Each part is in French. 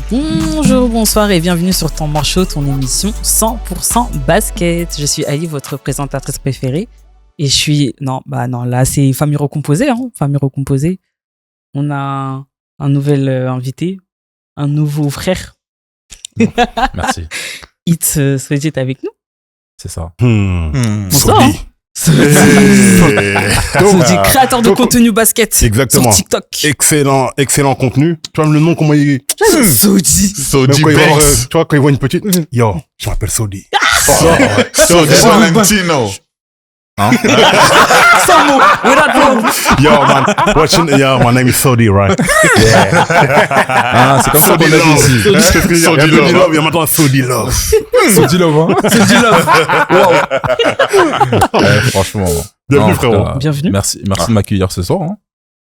Bonjour, bonsoir et bienvenue sur Temps Mort Show, ton émission 100% basket. Je suis Ali, votre présentatrice préférée. Et je suis... Non, là, c'est Famille Recomposée, Famille Recomposée. On a un nouvel invité, un nouveau frère. Merci. It's Soji est avec nous. C'est ça. Bonsoir. Soji, créateur de contenu basket. Exactement. Sur TikTok. Excellent contenu. Tu vois le nom, comment il est? Soji. Soji Banks. Tu vois, quand il voit une petite, yo, je m'appelle Soji. Soji Valentino. Sans mots. Without wrong. Yo, man. Yo, my name is Soji, right? Yeah. C'est comme ça qu'on a dit ici. Soji Love. Il y a maintenant Soji Love. Soji Love, hein. Soji Love. Wow. Franchement. Bienvenue, Non, frérot. Bienvenue. Merci de m'accueillir ce soir. Hein.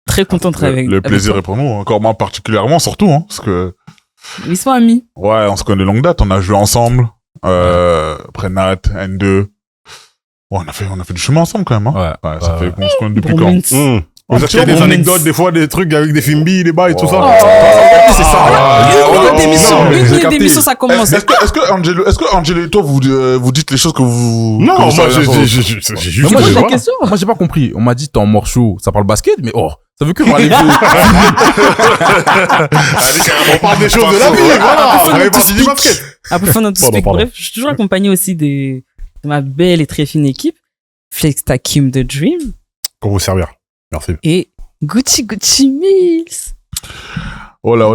Très content de travailler avec Le plaisir est pour nous, encore moi particulièrement, surtout, parce que, Ils sont amis. ouais, on se connaît de longue date, on a joué ensemble, après Nat, N2. Ouais, on a fait du chemin ensemble quand même, hein. Ouais. Ça fait qu'on se connaît depuis Bromance. quand? Vous avez des anecdotes, des fois, des trucs avec des Fimbi, des bails et tout ça. C'est ça. Une minute d'émission, ça commence. Est-ce que Angelo et toi, vous dites les choses que vous... Non, que vous moi, savez j'ai sur- juste... Mais moi, Pose la j'ai- question. Moi, j'ai pas compris. On m'a dit Temps Mort Show, ça parle basket, mais ça veut que parler de... On parle des choses de la vie, voilà. On est parti du basket. Un peu fun notre Pardon, speak. pardon. Bref, je suis toujours accompagné aussi de ma belle et très fine équipe. Flex Takim The Dream Pour vous servir. Merci. et Gucci Mills. Oh là,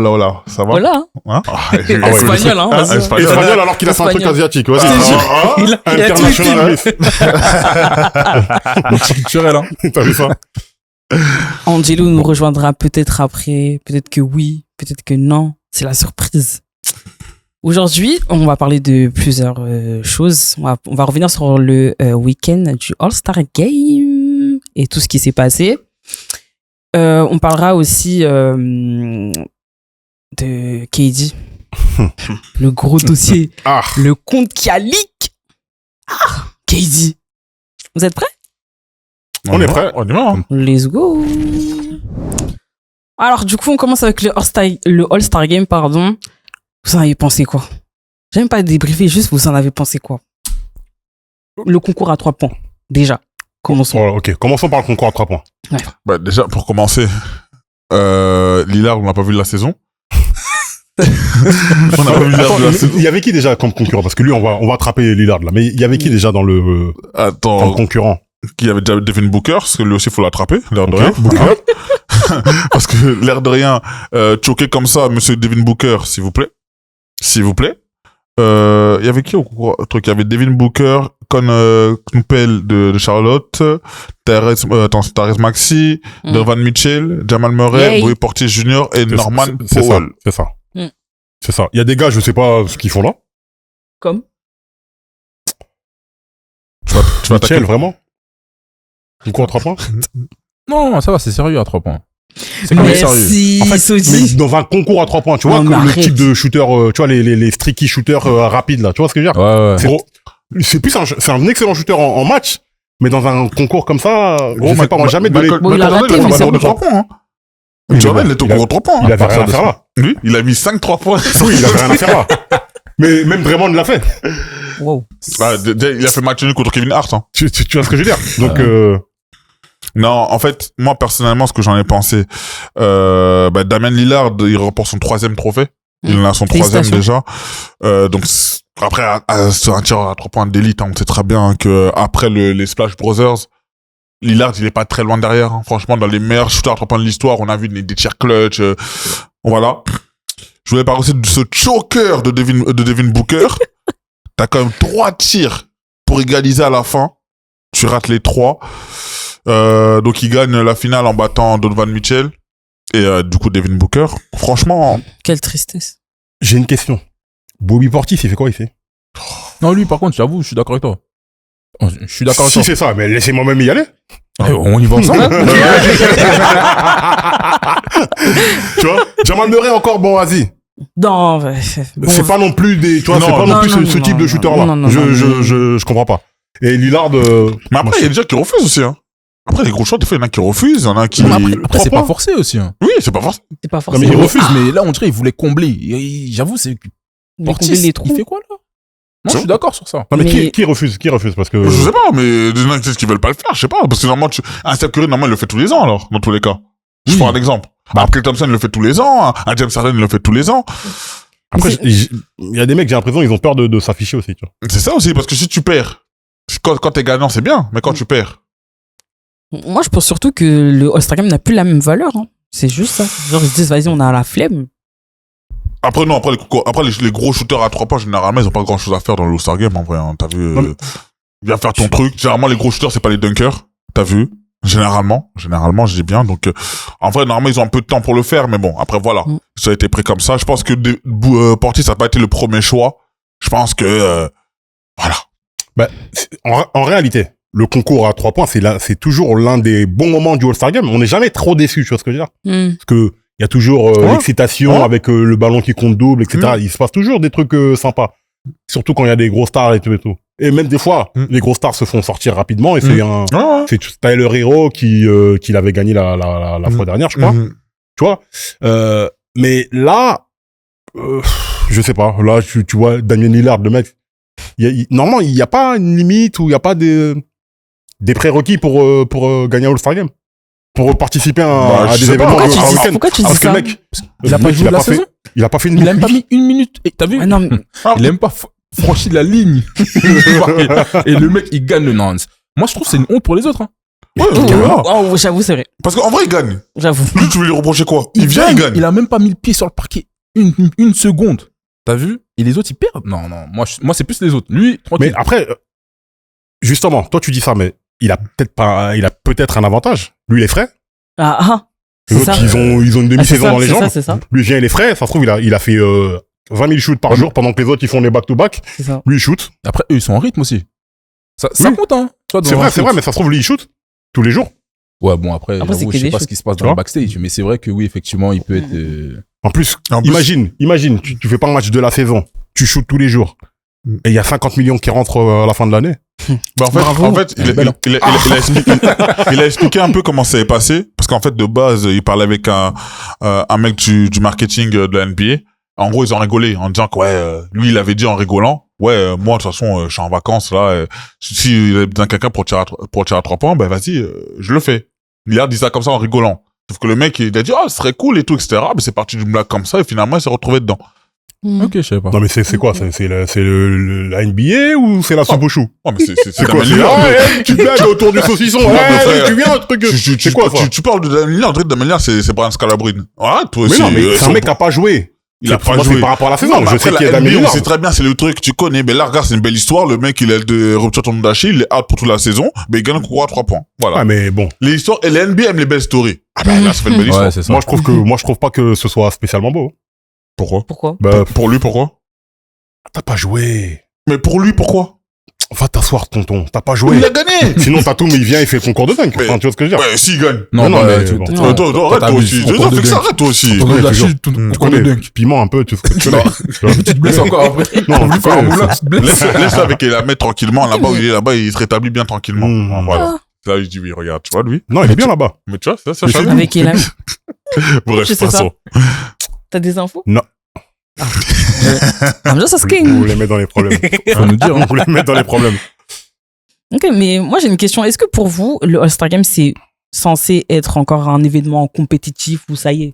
ça va? Voilà. Hein? Espagnol, hein. vas-y. Espagnol alors qu'il a fait un truc Espagnol. asiatique. Je te jure, il a tout été. International. Multiculturel, hein. T'as vu ça? Angelo nous rejoindra peut-être après, peut-être que oui, peut-être que non. C'est la surprise. Aujourd'hui, on va parler de plusieurs choses. On va revenir sur le week-end du All-Star Game et tout ce qui s'est passé. On parlera aussi de KD. Le gros dossier. Le compte qui a leak. KD. Vous êtes prêts? On est prêt. On y va, hein. Let's go. Alors, du coup, on commence avec le All-Star Game, pardon. Vous en avez pensé quoi? J'aime pas débriefer, juste vous en avez pensé quoi? Le concours à 3 points, déjà. Commençons. Oh, ok, commençons par le concours à 3 points. Bah, déjà, pour commencer, Lillard, on n'a pas vu de la saison. On n'a pas vu Lillard Attends, de la saison. il y avait qui déjà comme concurrent? Parce que lui, on va attraper Lillard là. Mais il y avait qui déjà dans le Attends, concurrent? qui avait déjà Devin Booker, parce que lui aussi, il faut l'attraper, l'air de Ok, rien. Booker. Parce que l'air de rien, choqué comme ça, monsieur Devin Booker, s'il vous plaît. S'il vous plaît. Il y avait qui au concours? Il y avait Devin Booker, Knoupel de Charlotte, Therese Maxey, Donovan Mitchell, Jamal Murray, Yay. Bobby Portis Jr. et Norman C'est ça, Powell. c'est ça. Mm. C'est ça. Il y a des gars, je sais pas ce qu'ils font là. Comme Tu vas attaquer Mitchell, vraiment? Concours à 3 points? Non, ça va, c'est sérieux à 3 points. C'est quand même sérieux. Merci, En fait, mais Soji. dans un concours à 3 points, tu vois, Non, comme mais le arrête. type de shooter, tu vois, les streaky shooters rapides là, tu vois ce que je veux dire? Ouais. C'est plus c'est un excellent shooter en match, mais dans un concours comme ça, je sais pas, moi jamais donné. Bon, il a raté, mais c'est de 3 points, hein. Jordan, il est au concours 3 points. Il hein. avait rien à faire là. Lui, il a mis 5-3 points. Oui, il avait rien à faire là. Mais même Draymond l'a fait. Wow. Bah, il a fait match nul contre Kevin Hart, hein. Tu vois ce que je veux dire? Donc, Non, en fait, moi, personnellement, ce que j'en ai pensé, Damian Lillard, il remporte son 3e trophée. Il en a son 3e déjà. Donc, après, c'est un tireur à 3 points d'élite, hein. On sait très bien que après les Splash Brothers, Lillard, il est pas très loin derrière, hein. Franchement, dans les meilleurs shooters à 3 points de l'histoire, on a vu des tirs clutch, voilà. Je voulais parler aussi de ce choker de Devin Booker. T'as quand même 3 tirs pour égaliser à la fin. Tu rates les 3. Donc il gagne la finale en battant Donovan Mitchell et du coup Devin Booker. Franchement, Quelle tristesse. j'ai une question. Bobby Portis, il fait quoi ici? Non, lui, par contre, j'avoue, je suis d'accord avec toi. Je suis d'accord avec Si toi. c'est ça, mais laissez-moi même y aller. On y va ensemble. Tu vois? Jamal Murray encore, bon, vas-y. Non, bon, C'est pas non plus des, tu vois, Non, c'est pas non plus non, ce type de shooter là. non, Je comprends pas. Et Lillard, mais après il y a des gens qui refusent aussi, hein. Après, les gros choix, des fois, il y en a qui refusent, il y en a qui... Après, c'est pas forcé aussi. Hein. Oui, c'est pas forcé. C'est pas Non, forcément. mais il refuse, mais là, on dirait qu'il voulait combler. J'avoue, c'est... Mais Portis, combler les trous. il fait quoi, là? Non, je suis d'accord sur ça. Non, mais Mais- qui refuse? Qui refuse? Parce que. Je sais pas, mais il y en a qui veulent pas le faire, je sais pas. Parce que normalement, un Steph Curry, normalement, il le fait tous les ans, alors, dans tous les cas. Je Oui. prends un exemple. Un Klay Thompson, il le fait tous les ans. Un James Harden, il le fait tous les ans. Après, Mais il y a des mecs, j'ai l'impression, ils ont peur de s'afficher aussi, tu vois. C'est ça aussi, parce que si tu perds, quand t'es gagnant, c'est bien, mais quand tu perds. Moi, je pense surtout que le All-Star Game n'a plus la même valeur. Hein. C'est juste ça. Genre, ils se disent, vas-y, on a la flemme. Après, non, après, les gros shooters à 3 points, généralement, ils ont pas grand chose à faire dans le All-Star Game, en vrai, hein. T'as vu, Non, mais- viens faire ton truc. Généralement, les gros shooters, c'est pas les dunkers. T'as vu? Généralement, je dis bien. Donc, en vrai, normalement, ils ont un peu de temps pour le faire, mais bon, après, voilà. Mm. Ça a été pris comme ça. Je pense que Portis, ça n'a pas été le premier choix. Je pense que, voilà. Bah, en réalité, le concours à 3 points, c'est toujours l'un des bons moments du All-Star Game. On n'est jamais trop déçu, tu vois ce que je veux dire? Parce que il y a toujours l'excitation avec le ballon qui compte double, etc. Il se passe toujours des trucs sympas. Surtout quand il y a des gros stars et tout et tout. Et même des fois, les gros stars se font sortir rapidement et c'est Tyler Hero qui l'avait gagné la fois dernière, je crois. Tu vois? Mais là, je sais pas. Là, tu vois Damian Lillard, le mec. Normalement, il n'y a pas une limite ou il n'y a pas des prérequis pour gagner All-Star Game. Pour participer à je des sais pas. événements Pourquoi tu à dis- week-end. pourquoi tu dis Alors que ça? le mec, Il a pas joué la saison? il a pas fait une Il a même pas mis 1 minute. Et t'as vu? Ouais, non, mais- Il a même pas franchi la ligne. et le mec, il gagne le Nance. Moi, je trouve que c'est une honte pour les autres. Hein. Ouais, voilà. Oh, j'avoue, c'est vrai. Parce qu'en vrai, il gagne. J'avoue. Lui, tu veux lui reprocher quoi? Il vient, il gagne. Il a même pas mis le pied sur le parquet une seconde. T'as vu? Et les autres, ils perdent. Non, moi, c'est plus les autres. Lui, tranquille. Mais après, justement, toi tu dis ça, mais il a peut-être un avantage. Lui, il est frais. Ah. Les C'est autres, ça. ils ont une Ah, c'est demi-saison ça, dans les c'est jambes. ça, c'est ça. Lui, il est frais. Ça se trouve, il a fait 20 000 shoots par jour pendant que les autres, ils font les back-to-back. C'est ça. Lui, il shoot. Après, eux, ils sont en rythme aussi. Ça Oui. compte, hein. Tu vois, dans C'est un vrai, shoot. mais ça se trouve, lui, il shoot tous les jours. Ouais, bon, après Après, c'est j'avoue, que je sais des pas shoots. ce qui se passe Tu dans le vois backstage, mais c'est vrai que oui, effectivement, il peut être. En plus, En plus- imagine, tu fais pas un match de la saison. Tu shootes tous les jours. Et il y a 50 millions qui rentrent à la fin de l'année. Bah, Bravo. en fait, il a expliqué un peu comment ça s'est passé. Parce qu'en fait, de base, il parlait avec un mec du marketing de la NBA. En gros, ils ont rigolé en disant que, ouais, lui, il avait dit en rigolant, ouais, moi, de toute façon, je suis en vacances, là, si il a besoin de quelqu'un pour tirer à 3 points, ben, vas-y, je le fais. Lillard dit ça comme ça en rigolant. Sauf que le mec, il a dit, ah, ce serait cool et tout, etc. Mais c'est parti d'une blague comme ça, et finalement, il s'est retrouvé dedans. Ok, je sais pas. Non, mais c'est quoi? C'est la NBA ou c'est la soupe au chou? Oh, mais c'est quoi? Damian C'est Lillard. tu blagues autour du saucisson. Non, mais frère, Tu viens un truc. C'est quoi ça? Tu parles de Damian Lillard, Damian Lillard, c'est Brian Scalabrine. Voilà, toi Mais aussi. non, mais c'est un son- mec qui a pas joué. Il a pas Moi, joué. c'est par rapport à la saison. Non, mais Je après, sais qu'il y a la Damian NBA, on Lillard. sait très bien, c'est le truc, tu connais. Mais là, regarde, c'est une belle histoire. Le mec, il a de rupture de tendon d'Achille, il est out pour toute la saison, mais il gagne un concours à 3 points. Voilà. Ah, mais bon. Les histoires, et les NBA aiment les belles stories. Ah ben, là, ça fait une belle histoire. Ouais, c'est ça. Moi, je trouve pas que ce soit spécialement beau. Pourquoi? Pourquoi? Bah, Pour lui, pourquoi? t'as pas joué. Mais pour lui, pourquoi? Va t'asseoir, tonton. T'as pas joué. Il a gagné! Sinon, Tatum, il vient, il fait le concours de dunk. Mais- Enfin, tu vois ce que je veux dire? Ouais, s'il gagne. Non, non, bah, mais tu- bon. tu- Non. Attends, arrête toi t'abuses. aussi. Ton cours de Fais que ça, dunk. arrête toi aussi. Ton Ouais, de la toujours. chute, ton Tu cours de connais. dunk. Piment un peu, tu sais. Tu vois. Tu te blesses encore après. Non, T'as voulu faire un ouais, moulin, tu te blesses. Laisse-le avec la mettre tranquillement. Là-bas où il est, là-bas, il se rétablit bien tranquillement. Mmh. Voilà. Là, je dis oui, regarde, tu vois, lui. Non, il est bien là-bas. Mais tu vois, ça, Mais je c'est- savais. Avec Elan. Bref, Je sais passons. T'as des infos? Non. I'm just Vous asking. les mettre dans les problèmes. Faut nous dire, hein. Vous les mettre dans les problèmes. Ok, mais moi j'ai une question. Est-ce que pour vous, le All-Star Game, c'est censé être encore un événement compétitif ou ça y est,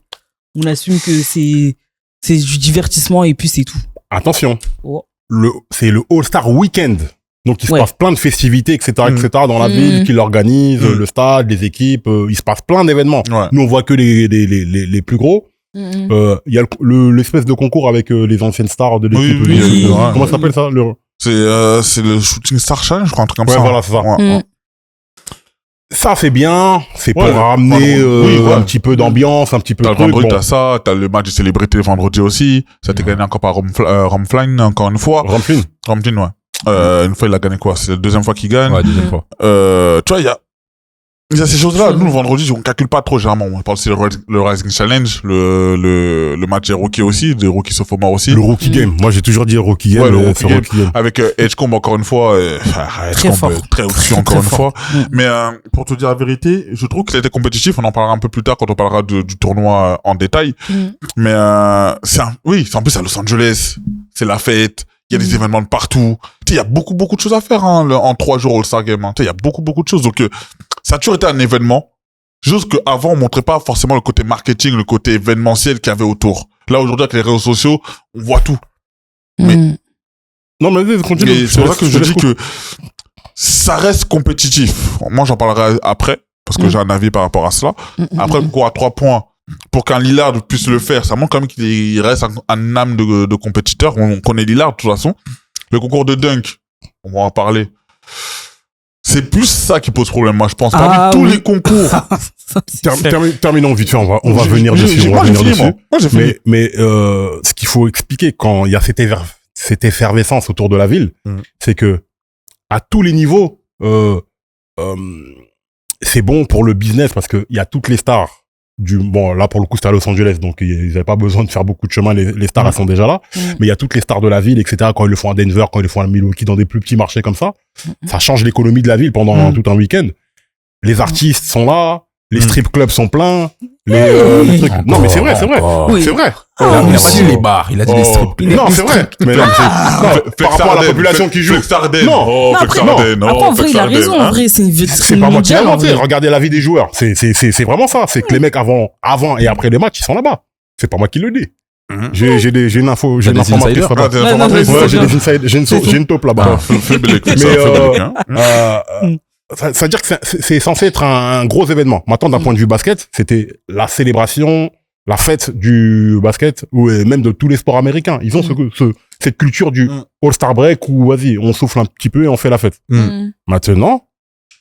on assume que c'est du divertissement et puis c'est tout? Attention. Oh. C'est le All-Star Weekend. Donc, il se Ouais. passe plein de festivités, etc., etc., dans la ville, qui l'organisent, le stade, les équipes, il se passe plein d'événements. Ouais. Nous, on voit que les plus gros. Il y a l'espèce de concours avec les anciennes stars de l'équipe. Oui, oui, Comment oui. ça s'appelle ça? C'est le Shooting Star Challenge, je crois, un truc comme Ouais, ça. voilà, c'est ça. Ouais, ouais. Ça, c'est bien. C'est pour Ouais, ramener oui, ouais. un petit peu d'ambiance, un petit peu T'as de le truc. vendredi, Bon. t'as ça, t'as le match de célébrité vendredi aussi. Ça a été gagné encore par Ramfline, encore une fois. Ramflin. Ramfline, ouais. Une fois, il a gagné quoi? C'est la deuxième fois qu'il gagne. Ouais, deuxième fois. Tu vois, Il y a ces choses-là. Nous, le vendredi, on calcule pas trop, généralement. On parle aussi le Rising Challenge, le match des rookies aussi, des rookies sophomores aussi. Le rookie game. Moi, j'ai toujours dit rookie game. Ouais, le rookie game. Avec Edgecombe, encore une fois, très fort. Très au-dessus, encore une fois. Mais, pour te dire la vérité, je trouve qu'il était compétitif. On en parlera un peu plus tard quand on parlera du tournoi en détail. Mais, en plus, à Los Angeles. C'est la fête. Il y a des événements de partout. Tu sais, il y a beaucoup de choses à faire, en 3 jours All-Star Game, Tu sais, il y a beaucoup de choses. Donc, ça a toujours été un événement. Juste qu'avant, on montrait pas forcément le côté marketing, le côté événementiel qu'il y avait autour. Là, aujourd'hui, avec les réseaux sociaux, on voit tout. Mais, non, mais continue. c'est pour ça que je dis que ça reste compétitif. Moi, j'en parlerai après, parce que j'ai un avis par rapport à cela. Après, le concours à 3 points, pour qu'un Lillard puisse le faire, ça montre quand même qu'il reste un âme de compétiteur. On connaît Lillard, de toute façon. Le concours de dunk, on va en parler. C'est plus ça qui pose problème, moi, je pense. Parmi tous les concours. Terminons vite fait, on va venir dessus. Mais ce qu'il faut expliquer quand il y a cette effervescence autour de la ville, c'est que à tous les niveaux, c'est bon pour le business parce que il y a toutes les stars. Bon, là, pour le coup, c'était à Los Angeles, donc ils n'avaient pas besoin de faire beaucoup de chemin, les stars, elles sont déjà là. Mais il y a toutes les stars de la ville, etc. Quand ils le font à Denver, quand ils le font à Milwaukee, dans des plus petits marchés comme ça, ça change l'économie de la ville pendant tout un week-end. Les artistes sont là, les strip clubs sont pleins, les trucs. Non, mais c'est vrai. Oui. C'est vrai. Il a pas dit les bars, il a dit les strip clubs. Non, c'est vrai. Mais non, par rapport à la population qui joue. Non, après, en vrai, il a raison. En vrai, c'est une vitrine. C'est pas moi qui l'ai mondiale. inventé. Regardez la vie des joueurs. C'est vraiment ça. C'est que les mecs avant et après les matchs, ils sont là-bas. C'est pas moi qui le dis. J'ai une info, j'ai une informatrice là-bas. J'ai une taupe là-bas. Mais, ça veut dire que c'est censé être un gros événement. Maintenant, d'un point de vue basket, c'était la célébration, la fête du basket, ou même de tous les sports américains. Ils ont cette culture du All-Star Break où, vas-y, on souffle un petit peu et on fait la fête. Maintenant,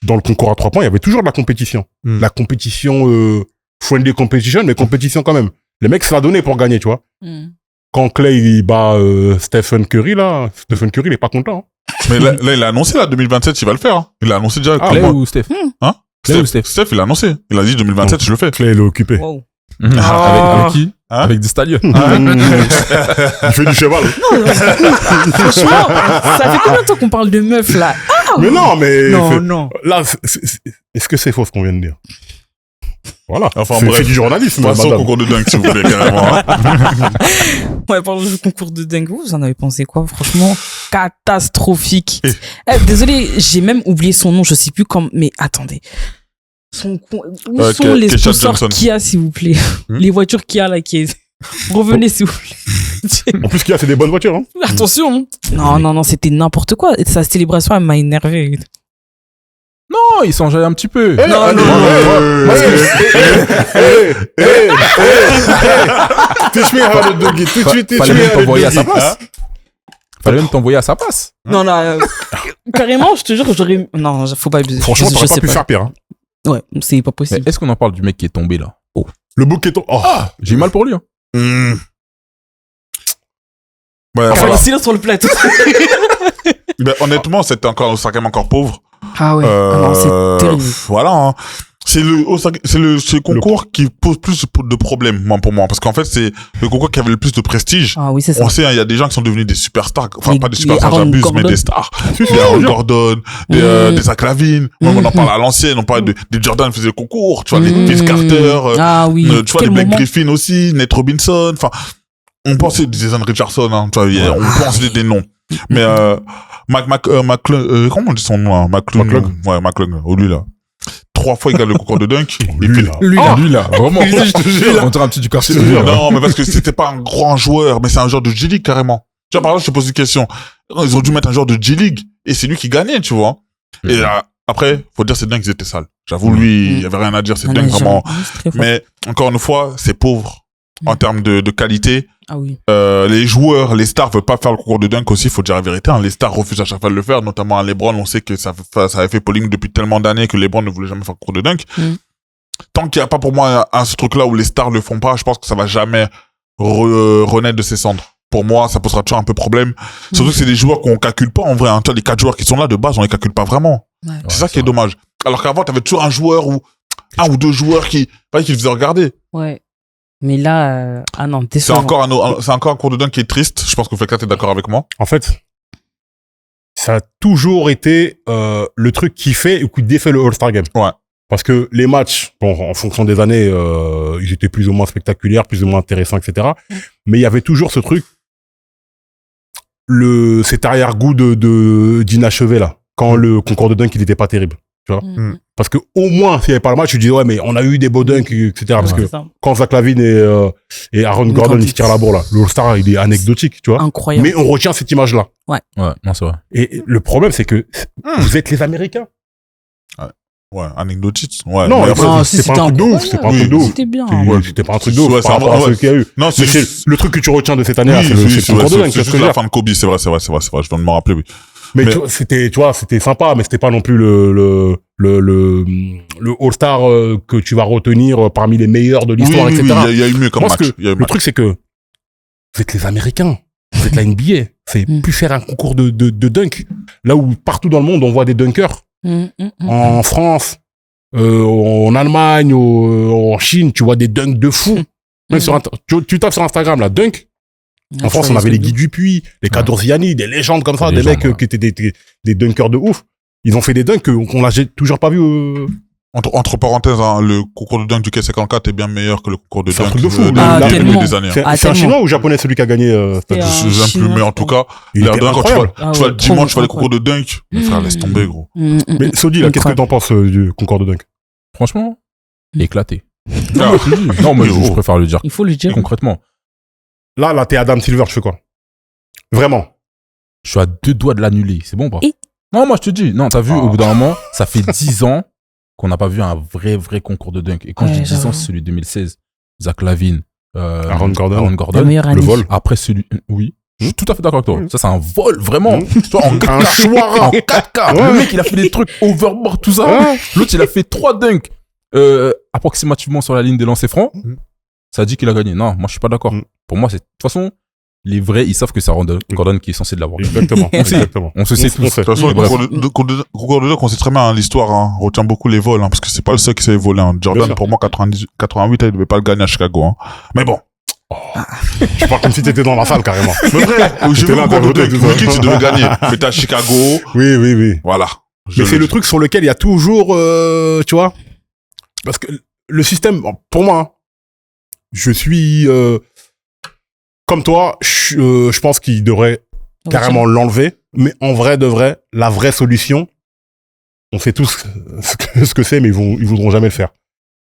dans le concours à 3 points, il y avait toujours de la compétition. La compétition, friendly competition, mais compétition quand même. Les mecs se la donnaient pour gagner, tu vois. Quand Clay, il bat Stephen Curry, il est pas content. Mais là, il a annoncé, 2027, il va le faire. Il a annoncé déjà. Clay ou Steph? Clay ou Steph? Steph, il a annoncé. Il a dit 2027, je le fais. Clay, il est occupé. Wow. Avec qui? Avec des stallions. Il fait du cheval. Franchement, ça fait combien de temps qu'on parle de meufs, là? Mais non, mais... Non. Là, est-ce que c'est faux ce qu'on vient de dire? Voilà. Enfin, c'est du journalisme. Passons au concours de dunk, si vous voulez, carrément. Ouais, parlons du concours de dingue. Vous en avez pensé quoi? Franchement, catastrophique. Désolé, j'ai même oublié son nom, je sais plus comment, mais attendez. Où sont les sponsors Kia, s'il vous plaît? Les voitures Kia, là, qui est... Revenez, s'il vous plaît. En plus, Kia, c'est des bonnes voitures, hein. Attention. Non, c'était n'importe quoi. Sa célébration, elle m'a énervé. Non, il s'enjaille un petit peu. Fallait même t'envoyer à sa place. Fallait même t'envoyer à sa place. Non, carrément, je te jure que j'aurais... Non, faut pas abuser. Franchement, t'aurais pas pu faire pire, hein. Ouais, c'est pas possible. Mais est-ce qu'on en parle du mec qui est tombé, là? Oh. Le bouc est tombé. Oh. J'ai mal pour lui, hein. Ouais, voilà. Silence sur le plateau. Ben, honnêtement, c'était encore pauvre. Ah ouais. Non, c'est terrible. Voilà, hein. C'est le concours qui pose plus de problèmes, pour moi. Parce qu'en fait, c'est le concours qui avait le plus de prestige. Ah oui, c'est ça. On sait, il y a des gens qui sont devenus des superstars. Enfin, pas des superstars, Aaron j'abuse, Gordon. mais des stars. Des Aaron Gordon, des Zach Lavine. Même on en parle à l'ancienne. On parle des Jordan faisaient le concours. Tu vois, les Vince Carter. Ah oui. Tu vois, les Blake Griffin aussi, Nate Robinson. Enfin, on pensait des Jason Richardson, hein. Tu vois, on pensait des noms. Mais, comment on dit son nom, hein? McClung. Ouais, McClung. Oh, lui, là. 3 fois, il gagne le concours de dunk. Lui, là. Vraiment. On dirait un petit du quartier. Non, mais parce que c'était pas un grand joueur, mais c'est un joueur de G-League, carrément. Tu vois, par exemple, je te pose une question. Ils ont dû mettre un joueur de G-League, et c'est lui qui gagnait, tu vois. Et là, après, faut dire, ces dunks, ils étaient sales. J'avoue, lui, il y avait rien à dire, ces dunks, vraiment. Mais, encore une fois, c'est pauvre. En termes de qualité. Ah oui. Les joueurs, les stars veulent pas faire le concours de dunk aussi, faut dire la vérité, hein. Les stars refusent à chaque fois de le faire, notamment à LeBron, on sait que ça avait fait polémique depuis tellement d'années que LeBron ne voulait jamais faire le concours de dunk. Tant qu'il n'y a pas pour moi ce truc-là où les stars le font pas, je pense que ça va jamais renaître de ses cendres. Pour moi, ça posera toujours un peu problème. Surtout que c'est des joueurs qu'on calcule pas en vrai, hein. Toi, les 4 joueurs qui sont là de base, on les calcule pas vraiment. Ouais. C'est ça qui est dommage. Alors qu'avant, t'avais toujours un ou deux joueurs qui le faisaient regarder. Ouais. Mais là, non, C'est décevant. encore un cours de dunk qui est triste. Je pense que Fekka, t'es d'accord avec moi. En fait, ça a toujours été le truc qui fait ou qui défait le All-Star Game. Ouais. Parce que les matchs, bon, en fonction des années, ils étaient plus ou moins spectaculaires, plus ou moins intéressants, etc. Mais il y avait toujours ce truc, cet arrière-goût d'inachevé, là. Quand le concours de dunk, il était pas terrible. Tu vois? Parce que au moins, s'il n'y avait pas le match, tu dis, ouais, mais on a eu des beaux dunks, etc. Parce que quand Zach LaVine et Aaron Gordon, ils se tirent la bourre, là, le All-Star, il est anecdotique, tu vois. Incroyable. Mais on retient cette image-là. Ouais, non, c'est vrai. Et le problème, c'est que vous êtes les Américains. Ouais, anecdotique. Ouais. Non, mais après, si, c'est pas un truc de ouf, c'est pas un truc de ouf. C'était bien. C'était pas un truc de ouf Ouais, par rapport à ce qu'il y a eu. Non, Mais c'est le truc que tu retiens de cette année-là, c'est le concours de dunk, c'est juste la fin de Kobe, c'est vrai. Je viens de me rappeler, oui. Mais c'était sympa, mais c'était pas non plus le All-Star que tu vas retenir parmi les meilleurs de l'histoire, etc. Il y a eu mieux comme Parce match. que le truc, c'est que vous êtes les Américains. Vous êtes la NBA. C'est plus faire un concours de dunk. Là où partout dans le monde, on voit des dunkers. En France, en Allemagne, en Chine, tu vois des dunks de fou. Même tu tapes sur Instagram, là, dunk. En France, on avait les Guy Dupuis, les Kadorziani, des légendes comme ça, des mecs qui étaient des dunkers de ouf. Ils ont fait des dunks qu'on n'a toujours pas vu. Entre parenthèses, hein, le concours de dunk du K54 est bien meilleur que le concours de dunk. C'est un truc de fou. Des années. C'est un Chinois ou Japonais celui qui a gagné Je sais même plus, mais en tout cas, il était incroyable. Quand tu vois le dimanche, tu vois les concours de dunk. Mais frère, laisse tomber, gros. Mais Sodi, là, qu'est-ce que t'en penses du concours de dunk? Franchement, éclaté. Non, mais je préfère le dire. Il faut le dire. Concrètement. Là, t'es Adam Silver, tu fais quoi? Vraiment? Je suis à 2 doigts de l'annuler. C'est bon, pas? Non, moi, je te dis. Non, t'as vu, au bout d'un moment, ça fait 10 ans qu'on n'a pas vu un vrai concours de dunk. Et quand je dis 10 ans, c'est celui de 2016. Zach LaVine, Aaron Gordon. Le vol. Après celui, oui. Je suis tout à fait d'accord avec toi. Ça, c'est un vol, vraiment. Tu vois, en 4K. Le mec, il a fait des trucs overboard, tout ça. L'autre, il a fait 3 dunks, approximativement sur la ligne des lancers francs. Ça dit qu'il a gagné. Non, moi, je suis pas d'accord. Pour moi, c'est, de toute façon, les vrais, ils savent que c'est Aaron Gordon qui est censé l'avoir. Exactement. On se sait tous. De toute façon, le concours de dunk, on sait très bien, hein, l'histoire, hein, retient beaucoup les vols, hein, parce que c'est pas le seul qui savait voler, hein. Jordan, pour moi, 88, il devait pas le gagner à Chicago, hein. Mais bon. Tu parles comme si t'étais dans la salle, carrément. Mais vrai, j'ai vu le concours de dunk, Wiki, tu devais gagner. Mais t'es à Chicago. Oui. Voilà. Mais c'est le truc sur lequel il y a toujours, tu vois, parce que le système, pour moi, je suis, comme toi, je pense qu'il devrait carrément l'enlever. Mais en vrai de vrai, la vraie solution, on sait tous ce que c'est, mais ils voudront jamais le faire.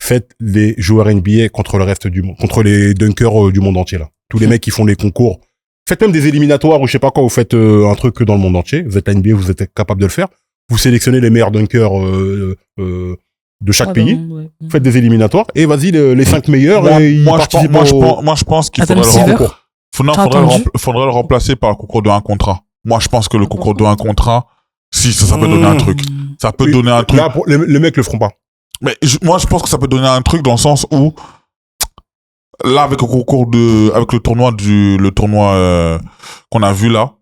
Faites les joueurs NBA contre le reste du monde, contre les dunkers du monde entier, là. Tous les mecs qui font les concours. Faites même des éliminatoires ou je sais pas quoi, vous faites un truc dans le monde entier. Vous êtes la NBA, vous êtes capable de le faire. Vous sélectionnez les meilleurs dunkers de chaque pays. Faites des éliminatoires et vas-y les 5 meilleurs. Moi, je pense qu'il faudrait le remplacer par le concours de 1 contre 1. Moi, je pense que le concours de 1 contre 1, si ça peut donner un truc. Ça peut donner un truc. Là, les mecs le feront pas. Mais moi, je pense que ça peut donner un truc dans le sens où là, avec le tournoi qu'on a vu là,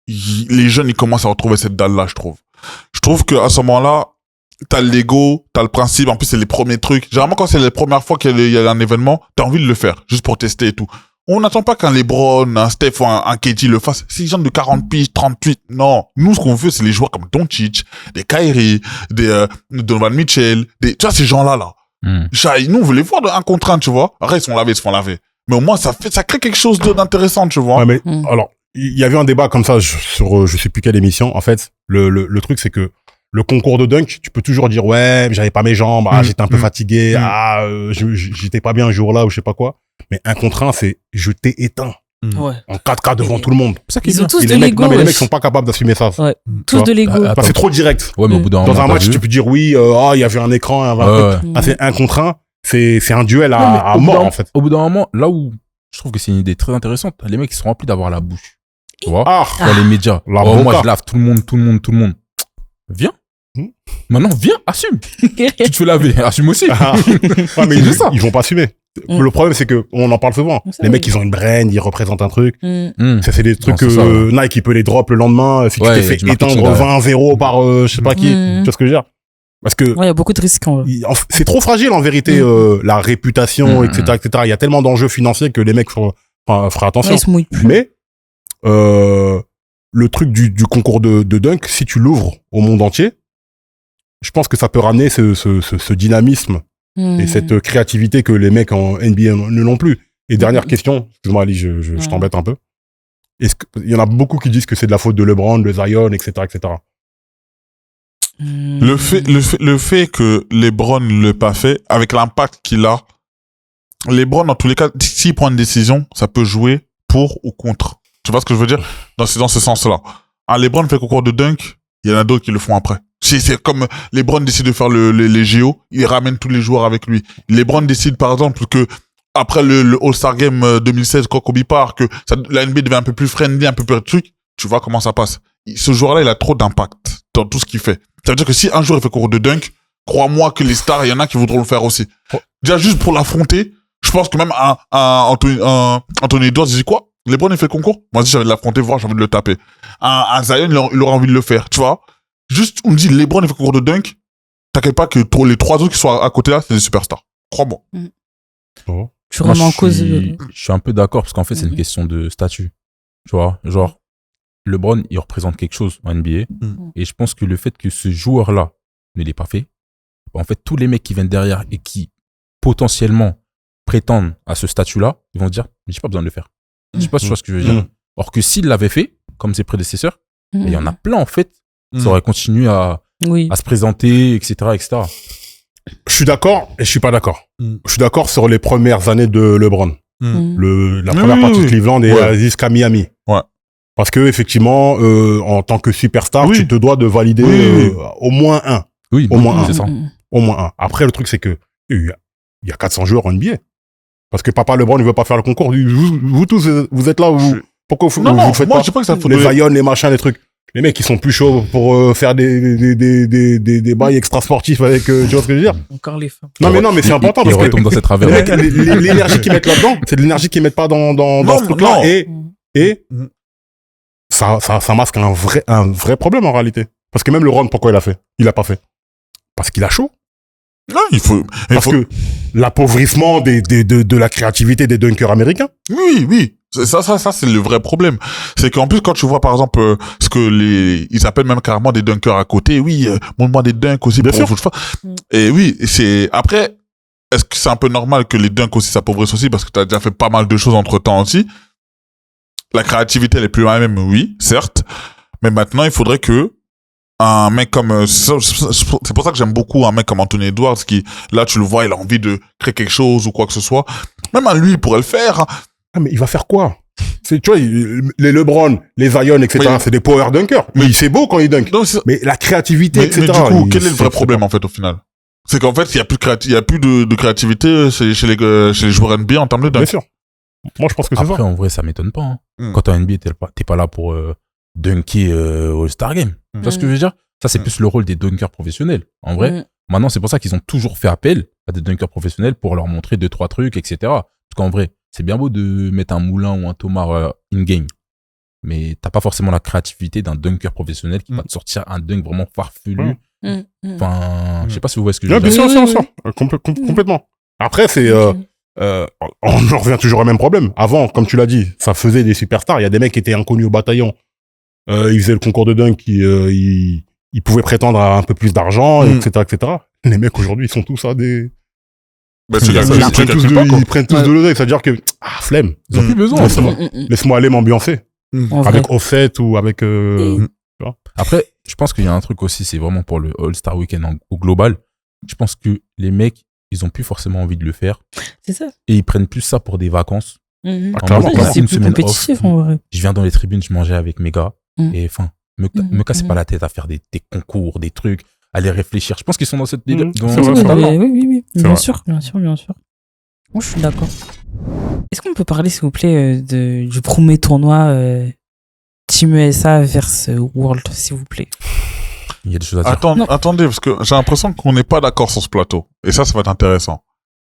les jeunes ils commencent à retrouver cette dalle là, je trouve. Je trouve que à ce moment-là, t'as l'ego, t'as le principe. En plus, c'est les premiers trucs. Généralement, quand c'est les premières fois qu'il y a un événement, t'as envie de le faire juste pour tester et tout. On n'attend pas qu'un LeBron, un Steph ou un KD le fasse. C'est des gens de 40 piges, 38. Non. Nous, ce qu'on veut, c'est les joueurs comme Doncic, des Kyrie, des Donovan Mitchell, tu vois, ces gens-là, là. Nous, on veut les voir de 1 contre 1, tu vois. Après, ils se font laver. Mais au moins, ça crée quelque chose d'intéressant, tu vois. Ouais, mais, alors, il y avait un débat comme ça sur, je sais plus quelle émission. En fait, le truc, c'est que le concours de dunk, tu peux toujours dire, ouais, j'avais pas mes jambes, j'étais un peu fatigué, j'étais pas bien un jour-là ou je sais pas quoi. Mais 1 contre 1, c'est je t'ai éteint. Ouais. En 4K devant tout le monde. Ils ont tous de l'ego. Mais les mecs sont pas capables d'assumer ça. Ouais. Tous de l'ego. C'est trop direct. Ouais, mais au bout d'un moment. Dans un match, tu peux dire oui, il y avait un écran, c'est 1 contre 1. C'est un duel à mort, en fait. Au bout d'un moment, là où je trouve que c'est une idée très intéressante, les mecs, ils sont remplis d'avoir la bouche. Tu vois? Dans les médias. Moi, je lave tout le monde. Viens. Maintenant, viens, assume. Tu te fais laver, assume aussi. Mais ils vont pas assumer. Le problème, c'est que on en parle souvent. Les mecs, ils ont une brand, ils représentent un truc. Ça, c'est des trucs que Nike, il peut les drop le lendemain. Si tu t'es fait éteindre 20-0 par je sais pas qui. Tu vois ce que je veux dire? Parce que il y a beaucoup de risques. C'est trop fragile en vérité, la réputation, etc., etc. Il y a tellement d'enjeux financiers que les mecs feraient attention. Ils se mouillent plus. Mais le truc du concours de dunk, si tu l'ouvres au monde entier, je pense que ça peut ramener ce dynamisme et cette créativité que les mecs en NBA ne l'ont plus. Et dernière question, excuse-moi Ali, je t'embête un peu. Il y en a beaucoup qui disent que c'est de la faute de LeBron, de Zion, etc., etc. Le fait que LeBron ne l'ait pas fait, avec l'impact qu'il a, LeBron, dans tous les cas, s'il prend une décision, ça peut jouer pour ou contre. Tu vois ce que je veux dire? Dans ce sens-là. LeBron fait le concours de dunk, il y en a d'autres qui le font après. C'est comme LeBron décide de faire les JO, il ramène tous les joueurs avec lui. LeBron décide, par exemple, que après le All-Star Game 2016, quand Kobe part, que la NBA devient un peu plus friendly, un peu plus truc, tu vois comment ça passe. Ce joueur-là, il a trop d'impact dans tout ce qu'il fait. Ça veut dire que si un jour il fait concours de dunk, crois-moi que les stars, il y en a qui voudront le faire aussi. Déjà, juste pour l'affronter, je pense que même Anthony Edwards, il dit quoi? LeBron, il fait le concours? Moi, si j'avais de l'affronter, voir, j'ai envie de le taper. Un Zion, il aura envie de le faire, tu vois? Juste, on me dit, LeBron, il fait le concours de dunk. T'inquiète pas que les 3 autres qui sont à côté là, c'est des superstars. Crois-moi. Tu remets en cause. Je suis un peu d'accord parce qu'en fait, c'est une question de statut. Tu vois? Genre, LeBron, il représente quelque chose en NBA. Et je pense que le fait que ce joueur-là ne l'ait pas fait, en fait, tous les mecs qui viennent derrière et qui potentiellement prétendent à ce statut-là, ils vont se dire, mais j'ai pas besoin de le faire. Je sais pas si tu vois ce que je veux dire. Or que s'il l'avait fait, comme ses prédécesseurs, il y en a plein, en fait, ça aurait continué à se présenter, etc., etc. Je suis d'accord et je suis pas d'accord. Je suis d'accord sur les premières années de LeBron. La première partie de Cleveland et jusqu'à Miami. Ouais. Parce que, effectivement, en tant que superstar, tu te dois de valider au moins un. Oui, au moins un. C'est ça. Au moins un. Après, le truc, c'est que il y a 400 joueurs en NBA. Parce que papa LeBron, il veut pas faire le concours. Vous tous, vous êtes là, pourquoi vous le faites pas? Je sais pas que ça les Zion, les machins, les trucs. Les mecs, ils sont plus chauds pour faire des bails extra sportifs avec, tu vois ce que je veux dire? Encore les femmes. Non, mais c'est important parce que dans cette travers. les mecs, l'énergie qu'ils mettent là-dedans, c'est de l'énergie qu'ils mettent pas dans ce truc-là. Et ça masque un vrai problème en réalité. Parce que même LeBron, pourquoi il a fait? Il a pas fait. Parce qu'il a chaud. Non, Parce que l'appauvrissement de la créativité des dunkers américains. Oui. Ça, c'est le vrai problème. C'est qu'en plus, quand tu vois, par exemple, ce que ils appellent même carrément des dunkers à côté, montre-moi des dunks aussi Bien pour sûr. Et oui, après, est-ce que c'est un peu normal que les dunks aussi s'appauvrissent aussi parce que t'as déjà fait pas mal de choses entre temps aussi? La créativité, elle est plus la même, oui, certes. Mais maintenant, il faudrait que un mec comme c'est pour ça que j'aime beaucoup un mec comme Anthony Edwards qui là tu le vois il a envie de créer quelque chose ou quoi que ce soit, même à lui il pourrait le faire. Mais il va faire quoi? Tu vois, les LeBron, les Zion, etc. C'est des power dunkers. Mais c'est beau quand ils dunkent. Mais la créativité, etc. Mais du coup, quel est le vrai problème en fait au final? C'est qu'en fait il y a plus de créativité chez les joueurs NBA en termes de dunk. Bien sûr. Moi je pense que c'est ça. Après en vrai ça m'étonne pas. Quand t'es en NBA t'es pas là pour dunker au All-Star Game. Tu vois ce que je veux dire? Ça, c'est plus le rôle des dunkers professionnels. En vrai, maintenant, c'est pour ça qu'ils ont toujours fait appel à des dunkers professionnels pour leur montrer 2-3 trucs, etc. Parce qu'en vrai, c'est bien beau de mettre un Moulin ou un Thomas in-game. Mais t'as pas forcément la créativité d'un dunker professionnel qui va te sortir un dunk vraiment farfelu. Enfin, je sais pas si vous voyez ce que je veux dire. Bien sûr. Complètement. Après, on en revient toujours au même problème. Avant, comme tu l'as dit, ça faisait des superstars. Il y a des mecs qui étaient inconnus au bataillon. Ils faisaient le concours de dunk, ils pouvaient prétendre à un peu plus d'argent, etc., etc. Les mecs aujourd'hui, ils sont tous à des... ils prennent tous de l'oseille. C'est-à-dire que, flemme. Ils ont plus besoin. Laisse-moi aller m'ambiancer. Avec Offset ou avec... tu vois. Après, je pense qu'il y a un truc aussi, c'est vraiment pour le All-Star Weekend au global. Je pense que les mecs, ils ont plus forcément envie de le faire. C'est ça. Et ils prennent plus ça pour des vacances. C'est plus compétitif en vrai. Je viens dans les tribunes, je mangeais avec mes gars. Et enfin, me cassez pas la tête à faire des concours, des trucs, à les réfléchir. Je pense qu'ils sont dans cette idée. Oui. Bien sûr. Moi, je suis d'accord. Est-ce qu'on peut parler, s'il vous plaît, du premier tournoi Team USA versus World, s'il vous plaît? Il y a des choses à dire. Attendez, parce que j'ai l'impression qu'on n'est pas d'accord sur ce plateau. Et ça va être intéressant.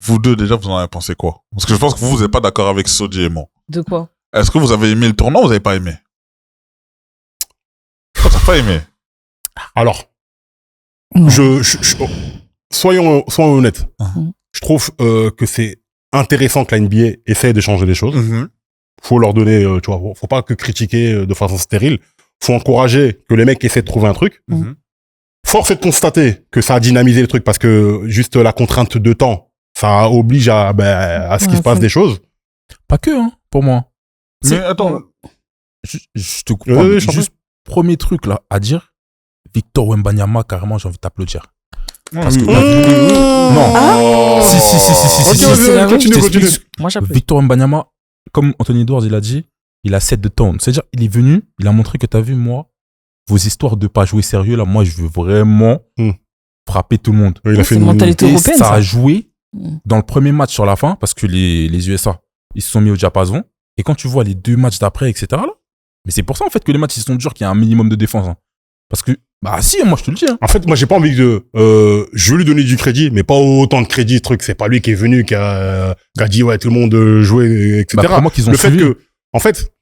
Vous deux, déjà, vous en avez pensé quoi? Parce que je pense que vous n'êtes pas d'accord avec Soji et moi. De quoi? Est-ce que vous avez aimé le tournoi ou vous n'avez pas aimé? T'as pas aimé? Alors, Soyons honnêtes. Je trouve que c'est intéressant que la NBA essaye de changer les choses. Faut leur donner, tu vois, faut pas que critiquer de façon stérile. Faut encourager que les mecs essaient de trouver un truc. Force est de constater que ça a dynamisé le truc parce que juste la contrainte de temps, ça oblige à ce qu'il se passe des choses. Pas que, hein, pour moi. Mais attends. Je te comprends. Juste premier truc là à dire, Victor Wembanyama, carrément, j'ai envie de t'applaudir. Parce que non. Si. Continue. Moi, j'applaudis. Victor Wembanyama, comme Anthony Edwards, il a dit, il a set the tone. C'est-à-dire, il est venu, il a montré que t'as vu, moi, vos histoires de pas jouer sérieux, là, moi, je veux vraiment frapper tout le monde. Il a fait une mentalité européenne. Ça a joué dans le premier match sur la fin, parce que les USA, ils se sont mis au diapason. Et quand tu vois les 2 matchs d'après, etc., là, mais c'est pour ça, en fait, que les matchs, ils sont durs, qu'il y a un minimum de défense. Hein. Parce que, si, moi, je te le dis. Hein. En fait, moi, j'ai pas envie de, je veux lui donner du crédit, mais pas autant de crédit, truc. C'est pas lui qui est venu, qui a dit, ouais, tout le monde jouait, etc. Pour moi, qu'ils ont le fait suivi. que, en fait,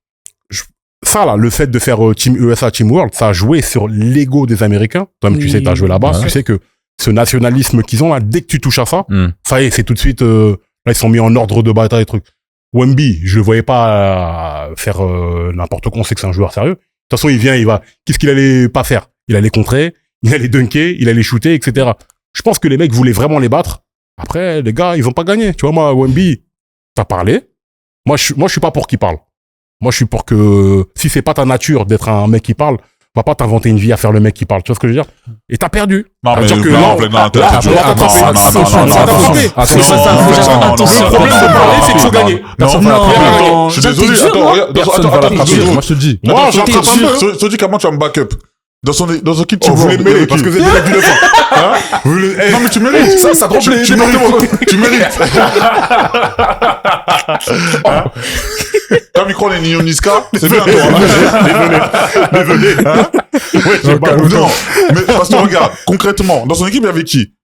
ça, là, le fait de faire Team USA, Team World, ça a joué sur l'ego des Américains. Toi-même, tu sais, t'as joué là-bas. Tu sais que ce nationalisme qu'ils ont, là, dès que tu touches à ça, ça y est, c'est tout de suite, là, ils sont mis en ordre de bataille, truc. Wemby, je le voyais pas faire n'importe quoi, on sait que c'est un joueur sérieux. De toute façon, il vient, il va. Qu'est-ce qu'il allait pas faire? Il allait contrer, il allait dunker, il allait shooter, etc. Je pense que les mecs voulaient vraiment les battre. Après, les gars, ils ont pas gagné. Tu vois, moi, Wemby, t'as parlé. Moi, je suis pas pour qu'il parle. Moi, je suis pour que, si c'est pas ta nature d'être un mec qui parle, va pas t'inventer une vie à faire le mec qui parle. Tu vois ce que je veux dire? Et t'as perdu. Non, mais dire que non, le problème de parler, c'est qu'il faut gagner. Non, je suis désolé. Attends, moi, je te le dis. Moi, j'attrape un peu. Se dit comment tu vas me backup. Dans son équipe, Vous voulez me mêler parce que vous êtes des mecs du défense. Non, mais tu mérites. Ça trompe les Tu mérites. T'as micro les Nino Niska, c'est bien toi. Désolé. Non, mais parce que regarde, concrètement, dans son équipe, il y avait qui?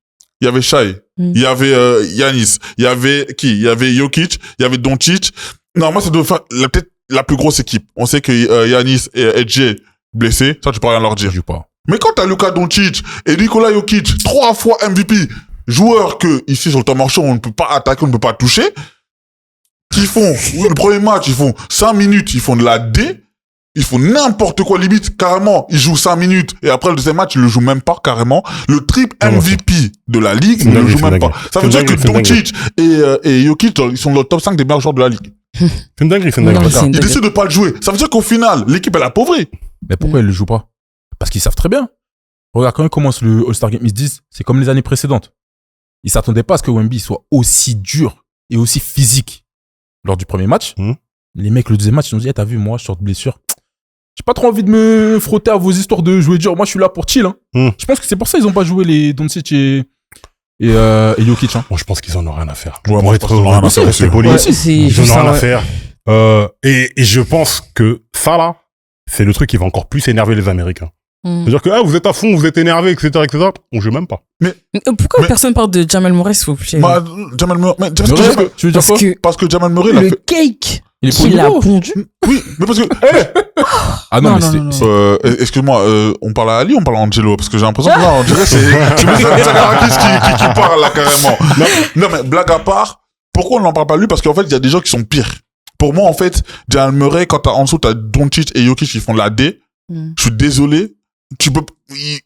Il y avait Shai, il y avait Giannis, il y avait qui? Il y avait Jokic, il y avait Doncic. Non, moi, ça doit faire peut-être la plus grosse équipe. On sait que Giannis et Edge blessés, ça tu peux rien leur dire. Mais quand t'as Luka Doncic et Nikola Jokic, 3 fois MVP, joueurs que ici sur le temps marchand on ne peut pas attaquer, on ne peut pas toucher, qui font le premier match, ils font 5 minutes, ils font de la D, ils font n'importe quoi limite carrément, ils jouent 5 minutes et après le deuxième match, ils le jouent même pas carrément. Le triple MVP de la ligue, ils ne le jouent même pas. Ça veut dire que Doncic et Jokic, ils sont dans le top 5 des meilleurs joueurs de la ligue. C'est une dinguerie. Ils décident de pas le jouer. Ça veut dire qu'au final, l'équipe elle a pauvré. Mais pourquoi ils le jouent pas? Parce qu'ils savent très bien. Regarde, quand ils commencent le All-Star Game, ils se disent, c'est comme les années précédentes. Ils s'attendaient pas à ce que Wemby soit aussi dur et aussi physique lors du premier match. Les mecs, le deuxième match, ils ont dit, t'as vu, moi, je sors de blessure. J'ai pas trop envie de me frotter à vos histoires de jouer dur. Moi, je suis là pour chill. Hein. Je pense que c'est pour ça qu'ils ont pas joué les Doncic et Jokic. Hein. Bon, je pense qu'ils en ont rien à faire. Ouais, moi, être poli. Ils en ont rien à faire. Et je pense que ça, là, c'est le truc qui va encore plus énerver les Américains. C'est-à-dire que vous êtes à fond, vous êtes énervé, etc., etc. On joue même pas. Pourquoi personne parle de Jamal Murray, s'il vous plaît? Jamal Murray, tu veux dire quoi? Parce que Jamal Murray, le cake qu'il a pondu. Oui, mais parce que ah non, mais excuse-moi, on parle à Ali ou on parle à Angelo? Parce que j'ai l'impression que là, on dirait c'est Zagarakis qui parle là carrément. Non, mais blague à part, pourquoi on n'en parle pas lui? Parce qu'en fait, il y a des gens qui sont pires. Pour moi, en fait, Jamal Murray, quand en dessous, t'as Doncic et Jokic qui font de la D, je suis désolé,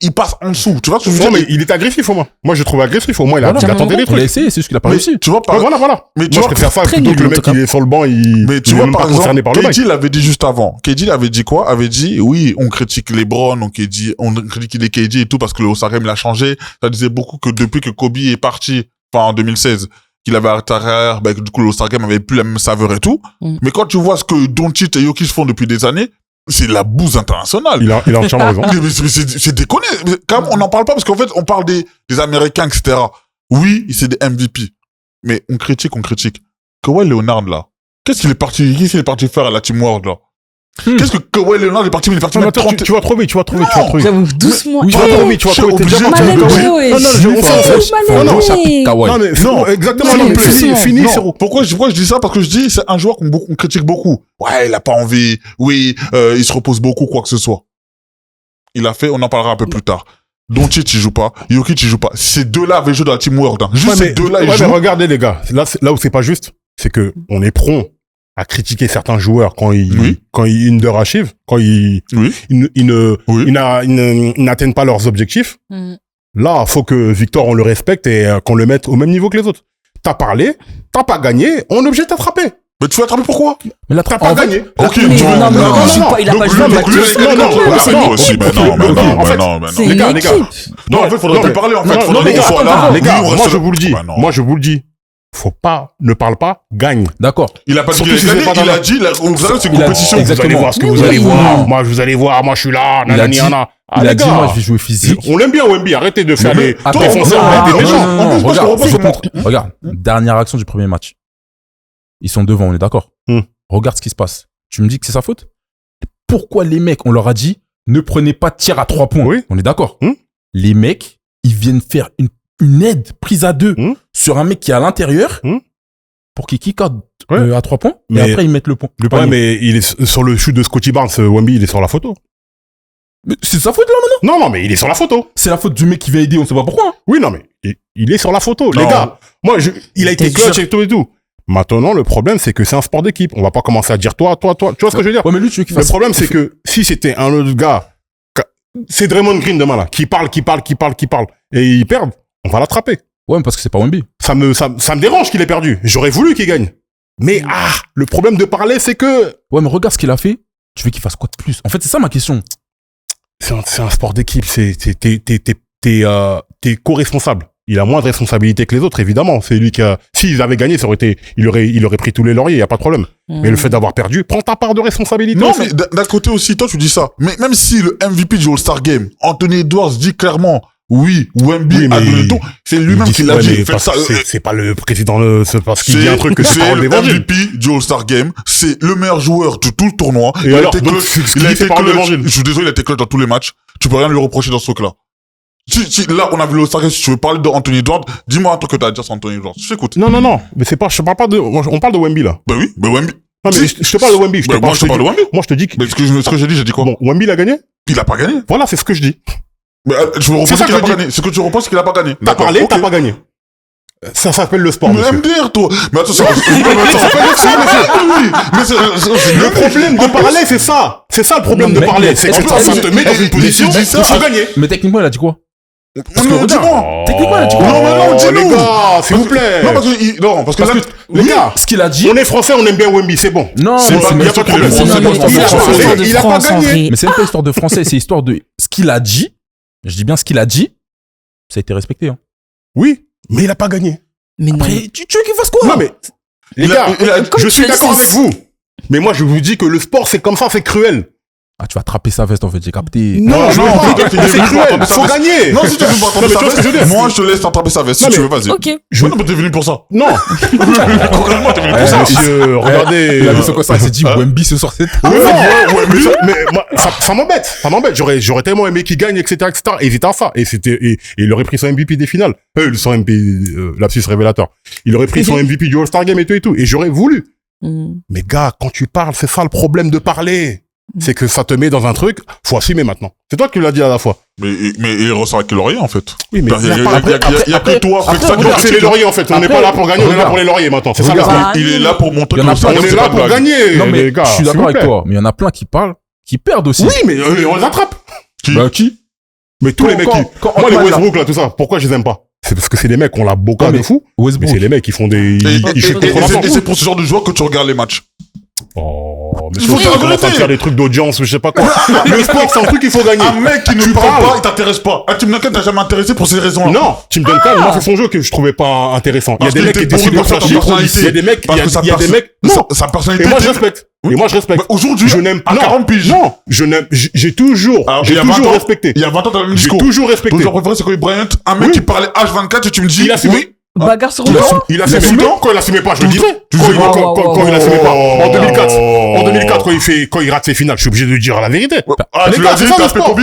il passe en dessous, tu vois ce que je veux dire? Mais il est agressif au moins. Moi, je trouve agressif au moins. Il attendait des trucs. Il a essayé, c'est juste qu'il a pas réussi. Tu vois, voilà. Mais moi, je préfère ça plutôt que le mec qui est sur le banc, mais tu vois, même par pas concerné exemple, par le mec. KD l'avait dit juste avant. KD l'avait dit quoi? Avait dit, oui, on critique LeBron, on critique les KD et tout parce que le All-Star Game, il a changé. Ça disait beaucoup que depuis que Kobe est parti, enfin, en 2016, qu'il avait arrêté arrière, du coup, le All-Star Game avait plus la même saveur et tout. Mais quand tu vois ce que Doncic et Jokic font depuis des années, c'est la bouse internationale. Il a entièrement raison. Mais c'est déconné. Quand même, on n'en parle pas parce qu'en fait, on parle des Américains, etc. Oui, c'est des MVP. Mais on critique. Kawhi Leonard, là. Qu'est-ce qu'il est parti faire à la Team World, là? Qu'est-ce que Kawhi Leonard est parti mettre 30... Tu vas trop vite. J'avoue, doucement. Tu vas trop vite. Non, exactement. Fini, c'est pourquoi je dis ça? Parce que je dis, c'est un joueur qu'on critique beaucoup. Ouais, il a pas envie. Oui, il se repose beaucoup, quoi que ce soit. Il a fait, on en parlera un peu plus tard. Doncic, il joue pas. Jokic, il joue pas. Ces deux-là avaient joué dans la Team World. Hein. Juste ces deux-là, ils mais jouent. regardez, les gars. Là où c'est pas juste, c'est que on est prompt à critiquer certains joueurs quand ils underachievent, quand ils n'atteignent pas leurs objectifs. Là, faut que Victor, on le respecte et qu'on le mette au même niveau que les autres. T'as parlé, t'as pas gagné, on est obligé de t'attraper. Mais tu vas attraper pourquoi? Mais là, t'as pas gagné. Ok, il a pas joué. Non, les gars. Non, en fait, faudrait plus parler, en fait. Les gars, moi, je vous le dis. Faut pas, ne parle pas, gagne. D'accord. Il a pas dit qu'il allait gagner, il a dit, c'est une compétition. Vous allez voir ce que vous allez voir. Moi, vous allez voir, moi, je suis là, nanani, nana. Il a dit, moi, je vais jouer physique. On l'aime bien, Wemby. Arrêtez de faire les défenseurs. Regarde. Dernière action du premier match. Ils sont devant, on est d'accord. Regarde ce qui se passe. Tu me dis que c'est sa faute? Pourquoi les mecs, on leur a dit, ne prenez pas de tir à 3 points? Oui. On est d'accord. Les mecs, ils viennent faire une aide prise à 2 sur un mec qui est à l'intérieur pour qu'il kick out à 3 points. Et après, ils mettent le point. Ouais, mais il est sur le shoot de Scottie Barnes, Wemby, il est sur la photo. Mais c'est sa faute là maintenant? Non, mais il est sur la photo. C'est la faute du mec qui va aider, on sait pas pourquoi. Oui, non, mais il est sur la photo. Les gars, moi, il a été clutch et tout et tout. Maintenant, le problème, c'est que c'est un sport d'équipe. On va pas commencer à dire toi. Tu vois ce que je veux dire? Ouais, mais lui, tu veux qu'il Le fasse... problème, c'est que si c'était un autre gars, c'est Draymond Green demain, là, qui parle, et ils perdent, on va l'attraper. Ouais, mais parce que c'est pas Wemby. Ça me dérange qu'il ait perdu. J'aurais voulu qu'il gagne. Mais, le problème de parler, c'est que... Ouais, mais regarde ce qu'il a fait. Tu veux qu'il fasse quoi de plus? En fait, c'est ça ma question. C'est un sport d'équipe. T'es co-responsable. Il a moins de responsabilité que les autres, évidemment. C'est lui qui a, s'ils avaient gagné, ça aurait été, il aurait pris tous les lauriers, y a pas de problème. Mais le fait d'avoir perdu, prends ta part de responsabilité. Non, mais d'un côté aussi, toi, tu dis ça. Mais même si le MVP du All-Star Game, Anthony Edwards dit clairement, oui, Wemby a donné tout, c'est lui-même qui l'a dit. C'est pas le président, c'est parce qu'il dit un truc que c'est le MVP du All-Star Game, c'est le meilleur joueur de tout le tournoi. Et alors, je suis désolé, il a été clutch dans tous les matchs. Tu peux rien lui reprocher dans ce truc-là. Si, là, on a vu l'All-Star Game, si tu veux parler d'Anthony Edwards, dis-moi un truc que t'as à dire sur Anthony Edwards. Je t'écoute. Non, mais c'est pas, je parle pas de, on parle de Wemby, là. Ben oui, Wemby. Non, mais je te parle de Wemby. Moi, je te parle de Wemby. Moi, je te dis que... Mais ce que j'ai dit, j'ai dit quoi? Bon, Wemby l'a gagné? Il a pas gagné. Voilà, c'est ce que je dis. Mais je me repense qu'il a pas gagné. Ce que tu repenses, c'est qu'il a pas gagné. T'as parlé, t'as pas gagné. Ça s'appelle le sport, mais monsieur. MDR, toi. Mais attends, le problème de parler, c'est ça. C'est ça le problème de parler. C'est que ça te met dans une position où tu peux gagner. Mais techniquement, il a dit quoi? Non, dis-moi. Techniquement, il a dit quoi? Non, dis-nous. Les gars, s'il vous plaît. Non, parce que là, les gars, ce qu'il a dit. On est français, on aime bien Wemby, c'est bon. Non, il y a pas de problème. Il a pas gagné. Mais c'est même pas histoire de français, c'est histoire de ce qu'il a dit. Je dis bien ce qu'il a dit. Ça a été respecté, hein. Oui, mais il a pas gagné. Mais non. Après, tu veux qu'il fasse quoi? Non, mais, les gars, je suis d'accord avec vous. Mais moi, je vous dis que le sport, c'est comme ça, c'est cruel. Ah, tu vas attraper sa veste, en fait, j'ai capté. Non, c'est cruel. Faut gagner. Non, si tu veux pas attraper sa veste, moi, je te laisse attraper sa veste. Si tu veux, vas-y. Ok. Non, mais t'es venu pour ça. Non. Concrètement, t'es venu pour ça. Monsieur, regardez. Il a vu ce quoi ça, il s'est dit, Wemby ce soir, c'est... Mais moi, ça m'embête. J'aurais tellement aimé qu'il gagne, etc., et il était à ça. Et il aurait pris son MVP des finales. Son MVP, lapsus révélateur. Il aurait pris son MVP du All-Star Game et tout. Et j'aurais voulu. Mais gars, quand tu parles, c'est ça le problème de parler. C'est que ça te met dans un truc, faut assumer maintenant. C'est toi qui l'as dit à la fois. Mais il ressort avec le laurier, en fait. Oui, mais il y a que toi, c'est les lauriers, en fait. On n'est pas là pour gagner, on est là pour les lauriers maintenant. C'est ça le truc. Il est là pour montrer que on est là pour gagner. Non, mais les gars, je suis d'accord avec toi. Mais il y en a plein qui parlent, qui perdent aussi. Oui, mais on les attrape. Qui? Mais tous les mecs moi, les Westbrook, là, tout ça, pourquoi je les aime pas? C'est parce que c'est des mecs, on l'a boca de fou. Mais c'est les mecs qui font des... Et c'est pour ce genre de joueurs que tu regardes les matchs. Oh, mais tu commences à faire des trucs d'audience ou je sais pas quoi. Le sport, c'est un truc qu'il faut gagner. Un mec qui ne parle pas, il t'intéresse pas. Un Tim Duncan t'a jamais intéressé pour ces raisons-là. Non, Tim Duncan, moi, c'est son jeu que je trouvais pas intéressant. Il y a des mecs qui étaient super flashy. Il y a des mecs, il y a des mecs, non. Sa personnalité. Et moi, je respecte. Et moi, je respecte. Aujourd'hui, je n'aime pas. À 40 piges. Non, j'ai toujours respecté. Il y a 20 ans, t'as le même J'ai discours. toujours respecté. Ton joueur préféré, c'est Kobe Bryant. Un mec qui parlait H24 et tu me dis. Il a assumé. Bagarre sur le il assumé quand il assumait pas, je le dirais. Quand il assumait pas. En 2004, quand il rate ses finales, je suis obligé de dire la vérité. Ah, tu l'as dit, t'as fait Kobe?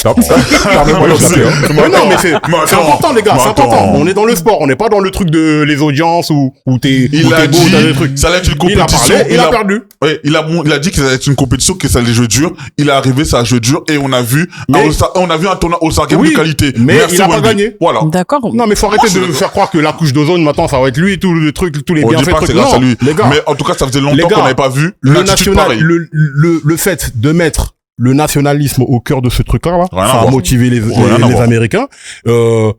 Pardonnez-moi, je l'appelle, hein. Mais non, mais c'est important, les gars, c'est important. On est dans le sport, on n'est pas dans le truc de les audiences où t'es beau, t'as des trucs. Ça allait être une compétition. Il a perdu. Oui, il a dit que ça allait être une compétition, que ça allait jouer dur. Il est arrivé, ça a joué dur, et on a vu un tournoi All-Star Game de qualité. Mais il a pas gagné. Voilà. D'accord. Non, mais faut arrêter de faire croire que la couche d'ozone, maintenant, ça va être lui, tout le truc, tous les bienfaits. On dit pas que c'est grâce à lui. Les gars. Mais en tout cas, ça faisait longtemps qu'on n'avait pas vu le fait de mettre le nationalisme au cœur de ce truc-là, ça a motivé les Américains. Ça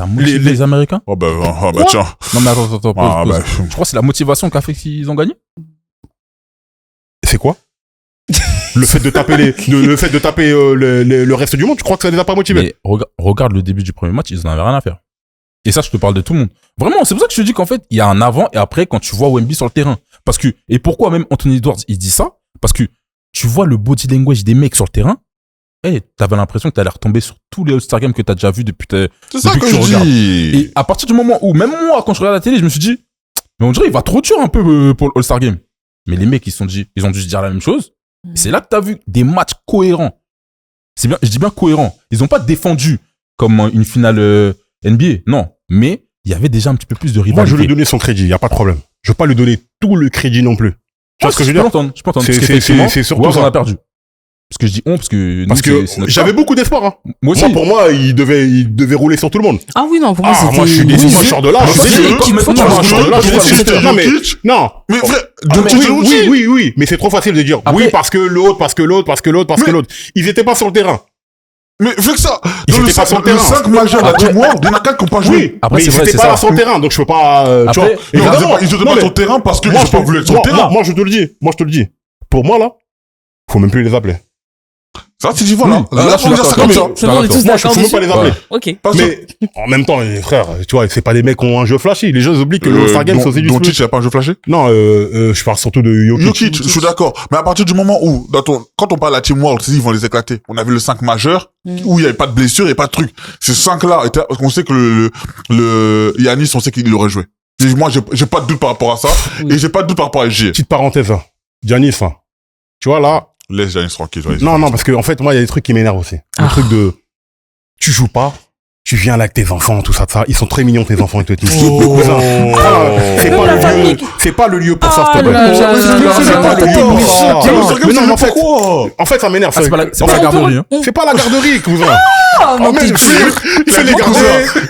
a motivé les Américains? Oh bah tiens. Non mais attends, pause. Je crois que c'est la motivation qui a fait qu'ils ont gagné. C'est quoi? Le fait de taper le reste du monde, tu crois que ça les a pas motivés? Mais regarde le début du premier match, ils en avaient rien à faire. Et ça, je te parle de tout le monde. Vraiment, c'est pour ça que je te dis qu'en fait, il y a un avant et après quand tu vois Wemby sur le terrain. Parce que, et pourquoi même Anthony Edwards, il dit ça? Parce que tu vois le body language des mecs sur le terrain, et t'avais l'impression que t'allais retomber sur tous les All-Star Games que t'as déjà vu depuis que tu regardes. Et à partir du moment où, même moi, quand je regarde la télé, je me suis dit, mais on dirait, il va trop dur un peu pour l'All-Star Game. Mais les mecs, ils ont dû se dire la même chose. Et c'est là que t'as vu des matchs cohérents. C'est bien, je dis bien cohérents. Ils ont pas défendu comme une finale NBA, non. Mais il y avait déjà un petit peu plus de rivalité. Moi, je lui ai donné son crédit, y a pas de problème. Je veux pas lui donner tout le crédit non plus. Tu vois ce que je veux dire? Je peux entendre. C'est surtout ça. On a perdu. Parce que je dis parce que j'avais beaucoup d'espoir, hein. Moi aussi. Pour moi, il devait rouler sur tout le monde. Ah oui, non, pour moi, c'était... moi, je suis déçu. Moi, je sors de là. Non. Mais frère, oui. Mais c'est trop facile de dire oui parce que l'autre. Ils étaient pas sur le terrain. Mais fais que ça. Ils étaient pas sur le terrain. 5 majeurs de la Team World, il y en a 4 qui n'ont pas joué. Oui, après, ils étaient pas sur le terrain, donc je peux pas, tu vois. Ils étaient pas sur le terrain parce qu'ils n'ont pas voulu être sur le terrain. Moi, je te le dis. Pour moi, là, faut même plus les appeler. Ça, tu dis, voilà. Là, je suis d'accord comme ça. C'est bon, on est tous Moi, je d'accord peux même pas les appeler. Ok. Mais, en même temps, les frères, tu vois, c'est pas des mecs qui ont un jeu flashy. Les gens oublient que le All-Star Game, c'est aussi du Doncic, il a pas un jeu flashy? Non, je parle surtout de Jokic, je suis d'accord. Mais à partir du moment où, quand on parle de la Team World, ils vont les éclater. On a vu le 5 majeur, où il y avait pas de blessure et pas de truc. Ces 5-là, on sait que le Giannis, on sait qu'il aurait joué. Et moi, j'ai pas de doute par rapport à ça. Et j'ai pas de doute par rapport à SG. Petite parenthèse, hein. Giannis, hein. Tu vois, là. Laisse Giannis tranquille. Non, parce que, en fait, moi, il y a des trucs qui m'énervent aussi. Le truc de, tu joues pas, tu viens là avec tes enfants, tout ça. Ils sont très mignons, tes enfants, et tout. C'est pas le lieu pour ça, s'il te plaît. C'est pas le lieu pour ça. En fait, ça m'énerve. C'est pas la garderie, hein. C'est pas la garderie, cousin. Oh, mais c'est les garder.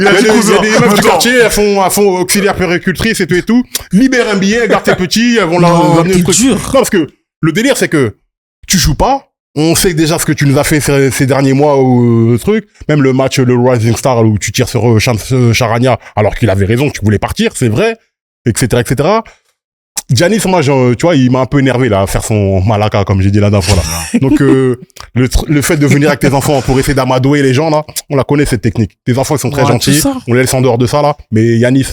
Il a des meufs du quartier, elles font auxiliaire péricultrice et tout. Libère un billet, garde tes petits, elles vont leur amener le truc. Non, parce que le délire, c'est que tu joues pas. On sait déjà ce que tu nous as fait ces derniers mois au truc. Même le match, le Rising Star, où tu tires sur Charania, alors qu'il avait raison, tu voulais partir, c'est vrai, etc., etc. Giannis, moi, tu vois, il m'a un peu énervé, là, à faire son malaka, comme j'ai dit la dernière fois, là. Donc, le fait de venir avec tes enfants pour essayer d'amadouer les gens, là, on la connaît, cette technique. Tes enfants, ils sont très gentils. On les laisse en dehors de ça, là. Mais Giannis,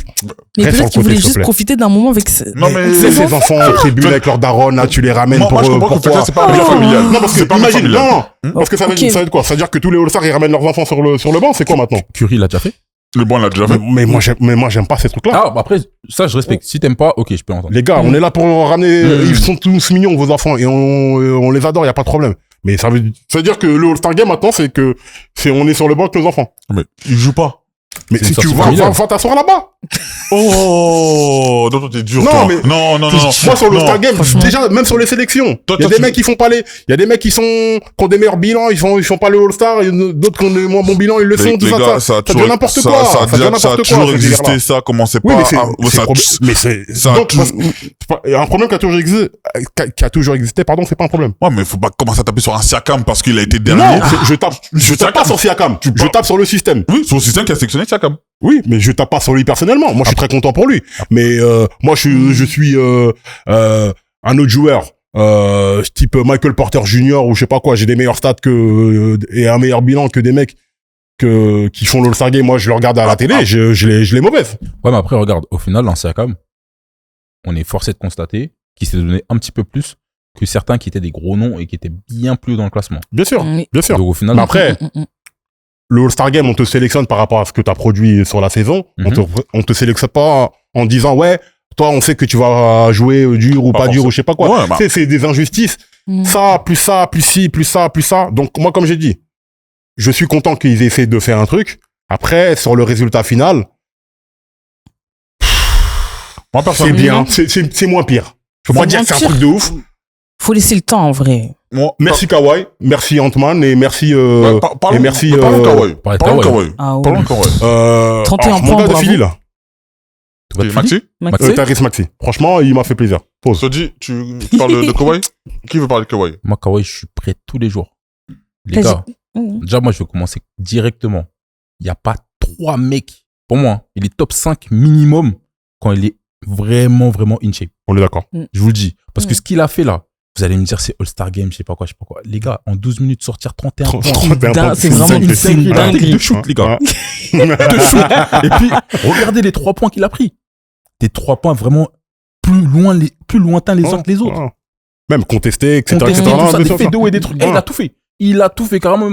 mais peut-être qu'il voulait juste profiter d'un moment avec ses enfants en tribune avec leur daronne, là, tu les ramènes pourquoi? C'est pas familial. Non, parce que, imagine, non. Parce que ça veut dire quoi? Ça veut dire que tous les All-Stars, ils ramènent leurs enfants sur le banc, c'est quoi maintenant? Curry l'a déjà fait. Le bon, on l'a déjà fait. Mais moi, j'aime pas ces trucs-là. Ah, bah après, ça, je respecte. Si t'aimes pas, ok, je peux entendre. Les gars, on est là pour ramener, ils sont tous mignons, vos enfants, et on les adore, y a pas de problème. Mais ça veut dire que le All-Star Game, maintenant, on est sur le banc avec nos enfants. Mais ils jouent pas. Mais si tu vas t'asseoir là-bas. Oh, non, t'es dur. Non, mais non. Moi, sur le Star Game, déjà, même sur les sélections, il y a des mecs qui font pas il y a des mecs qui ont des meilleurs bilans, ils font pas le All-Star, d'autres qui ont des moins bons bilans, ils le font, tout ça. Ça devient n'importe quoi. Ça a toujours existé, ça, comment c'est pas. Mais c'est, donc, un problème qui a toujours existé, pardon, c'est pas un problème. Ouais, mais faut pas commencer à taper sur un Siakam parce qu'il a été dernier. Non, je tape pas sur Siakam. Je tape sur le système. Oui, sur le système qui a sélectionné Siakam. Oui, mais je tape pas sur lui personnellement. Moi, je suis très content pour lui. Mais moi, je suis un autre joueur, type Michael Porter Jr. ou je sais pas quoi. J'ai des meilleurs stats et un meilleur bilan que des mecs qui font l'All-Star Game. Moi, je le regarde à la télé. Je l'ai mauvaise. Ouais, mais après, regarde, au final, dans Siakam, on est forcé de constater qu'il s'est donné un petit peu plus que certains qui étaient des gros noms et qui étaient bien plus dans le classement. Bien sûr, bien sûr. Donc au final, après. Le All-Star Game, on te sélectionne par rapport à ce que tu as produit sur la saison. On te sélectionne pas en disant, ouais, toi, on sait que tu vas jouer dur ou pas dur ou je sais pas quoi. Ouais, c'est des injustices Ça, plus ci, plus ça. Donc, moi, comme j'ai dit, je suis content qu'ils aient essayé de faire un truc. Après, sur le résultat final, moi, c'est bien, c'est moins pire. Je peux pas dire que c'est un truc de ouf. Faut laisser le temps, en vrai. Moi, merci Kawhi, merci Ant-Man et merci et merci parlons de Kawhi. Parlons de Kawhi. Ah, Parlons de Kawhi. 31 mon points, gars de Philly, là. Maxi? Tyrese Maxey. Franchement, il m'a fait plaisir. Pause. Se dit, tu parles de Kawhi? Qui veut parler de Kawhi? Moi, Kawhi, je suis prêt tous les jours. Les gars, déjà, moi, je vais commencer directement. Il n'y a pas 3 mecs. Pour moi, il est top 5 minimum quand il est vraiment, vraiment in shape. On est d'accord. Je vous le dis. Parce que ce qu'il a fait là, vous allez me dire, c'est All-Star Game, je sais pas quoi. Les gars, en 12 minutes, sortir 31 points. C'est vraiment une dinguerie. De shoot, les gars. De shoot. Et puis, regardez les 3 points qu'il a pris. Des 3 points vraiment plus lointains les uns que les autres. Même contesté, etc. Contesté, tout ça, des faits et des trucs. Il a tout fait. Il a tout fait carrément.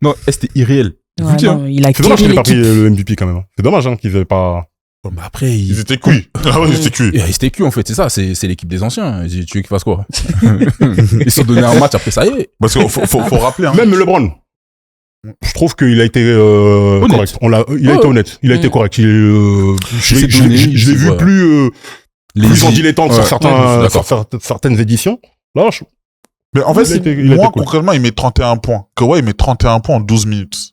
Non, c'était irréel. Ouais, non, il a c'est dommage qu'il ait pas pris le MVP quand même. C'est dommage qu'ils aient pas... Mais après, ils étaient cuits. Ah ouais, ils étaient cuits. Ils étaient cuits, en fait, c'est ça, c'est l'équipe des anciens. Tu veux qu'ils fassent quoi? Ils se sont donné un match, après ça y est. Parce qu'il faut rappeler, hein. Même LeBron. Je trouve qu'il a été correct. Il a été honnête. Il a été correct. Je l'ai vu plus en dilettante sur certaines éditions. Là, mais en fait, moi, concrètement, il met 31 points. Kawhi, il met 31 points en 12 minutes.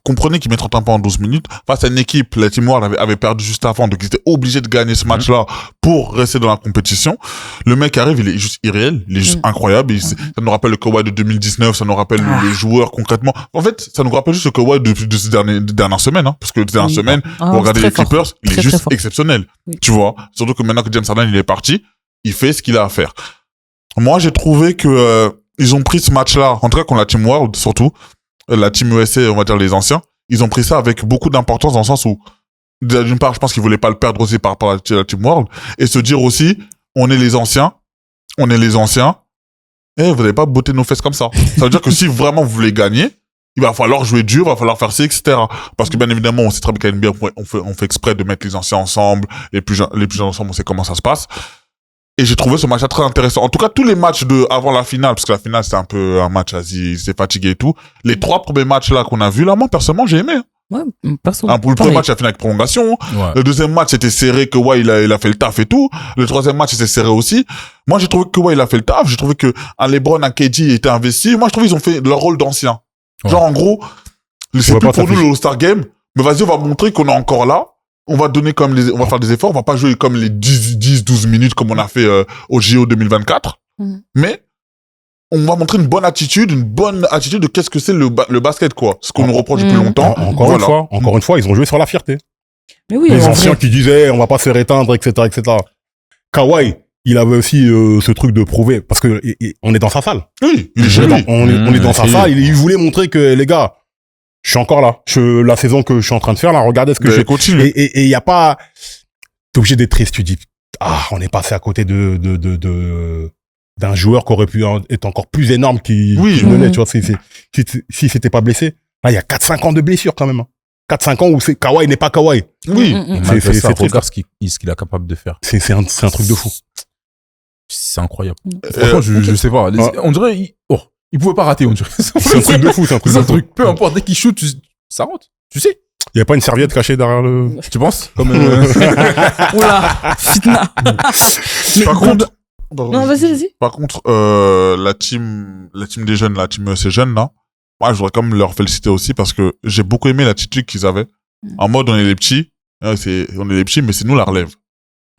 Comprenez qu'il met 31 points en 12 minutes. Face à une équipe, la Team World avait perdu juste avant, donc ils étaient obligés de gagner ce match-là pour rester dans la compétition. Le mec arrive, il est juste irréel, il est juste incroyable. Ça nous rappelle le Kawhi de 2019, ça nous rappelle les joueurs concrètement. En fait, ça nous rappelle juste le Kawhi de ces dernières semaines, hein, parce que les dernières semaines, pour regarder les Clippers, il est juste exceptionnel. Tu vois, surtout que maintenant que James Harden il est parti, il fait ce qu'il a à faire. Moi, j'ai trouvé que ils ont pris ce match-là, en tout cas contre la Team World surtout. La Team USA, on va dire les anciens, ils ont pris ça avec beaucoup d'importance dans le sens où, d'une part, je pense qu'ils voulaient pas le perdre aussi par rapport à la Team World, et se dire aussi, on est les anciens, et vous n'allez pas botter nos fesses comme ça. Ça veut dire que si vraiment vous voulez gagner, il va falloir jouer dur, il va falloir faire ci, etc. Parce que bien évidemment, on sait très bien qu'à NBA, on fait exprès de mettre les anciens ensemble, les plus jeunes ensemble, on sait comment ça se passe. Et j'ai trouvé ce match très intéressant. En tout cas, tous les matchs avant la finale, parce que la finale, c'était un peu un match, il s'est fatigué et tout. Les 3 premiers matchs là qu'on a vus, là, moi, personnellement, j'ai aimé. Ouais, personnellement. Le premier match, il a fini avec prolongation. Ouais. Le deuxième match, c'était serré, que il a fait le taf et tout. Le troisième match, c'était serré aussi. Moi, j'ai trouvé que il a fait le taf. J'ai trouvé que un LeBron, un KD était investi. Moi, je trouve qu'ils ont fait leur rôle d'ancien. Ouais. Genre, en gros, c'est plus pour nous le All-Star Game. Mais vas-y, on va montrer qu'on est encore là. On va donner on va faire des efforts, on va pas jouer comme les 10-12 minutes comme on a fait au JO 2024. Mais on va montrer une bonne attitude de qu'est-ce que c'est le basket, quoi. Ce qu'on nous reproche depuis longtemps. Encore une fois, ils ont joué sur la fierté. Mais oui, les anciens qui disaient on va pas se faire éteindre, etc., etc. Kawhi, il avait aussi ce truc de prouver parce que on est dans sa salle. Oui, il est chez lui. On est dans sa salle. Il voulait montrer que les gars, je suis encore là. La saison que je suis en train de faire, là, regardez ce que j'ai. Continue. Et il y a pas, t'es obligé d'être triste. Tu dis, on est passé à côté d'un joueur qui aurait pu être encore plus énorme qui menait, tu vois, si c'était pas blessé. Là, il y a 4-5 ans de blessure, quand même. 4-5 ans où Kawhi n'est pas Kawhi. Oui. C'est regarde ce qu'il est capable de faire. C'est un truc de fou. C'est incroyable. Franchement, je sais pas. On dirait, il pouvait pas rater, on dirait. C'est un truc de fou, c'est un truc. Peu importe, dès qu'il shoot, ça rentre. Tu sais. Il y a pas une serviette cachée derrière le... Tu penses? Comme, Oula, fitna. Par contre, non, vas-y. Par contre, la team des jeunes, la team ces jeunes, là, moi, je voudrais quand même leur féliciter aussi parce que j'ai beaucoup aimé l'attitude qu'ils avaient. En mode, on est les petits, mais c'est nous la relève.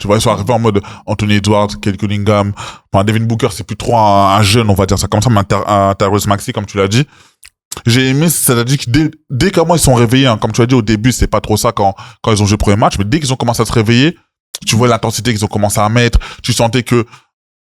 Tu vois, ils sont arrivés en mode Anthony Edwards, Kate Cunningham, Devin Booker, c'est plus trop un jeune, on va dire ça comme ça, mais un Tyrese Maxey, comme tu l'as dit. J'ai aimé, c'est-à-dire que dès qu'à moi ils sont réveillés, hein, comme tu as dit au début, c'est pas trop ça quand ils ont joué le premier match, mais dès qu'ils ont commencé à se réveiller, tu vois l'intensité qu'ils ont commencé à mettre, tu sentais que,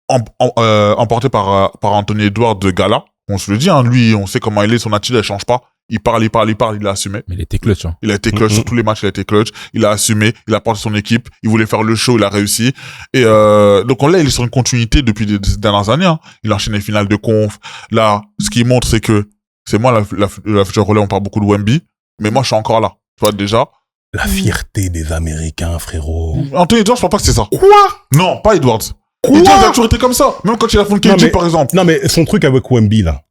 emporté par Anthony Edwards de Gala, on se le dit, hein, lui, on sait comment il est, son attitude, elle change pas. Il parle, il a assumé. Mais il était clutch, hein. Il a été clutch sur tous les matchs, il a été clutch. Il a assumé, il a porté son équipe, il voulait faire le show, il a réussi. Et donc là, il est sur une continuité depuis les dernières années. Hein. Il enchaîne les finales de conf. Là, ce qu'il montre, c'est que c'est moi la future relais, on parle beaucoup de Wemby, mais moi je suis encore là. Tu vois déjà. La fierté des Américains, frérot. Anthony Edwards, je pense pas que c'est ça. Quoi? Non, pas Edwards. Il a toujours été comme ça. Même quand il a fait KG, par exemple. Non, mais son truc avec Wemby, là.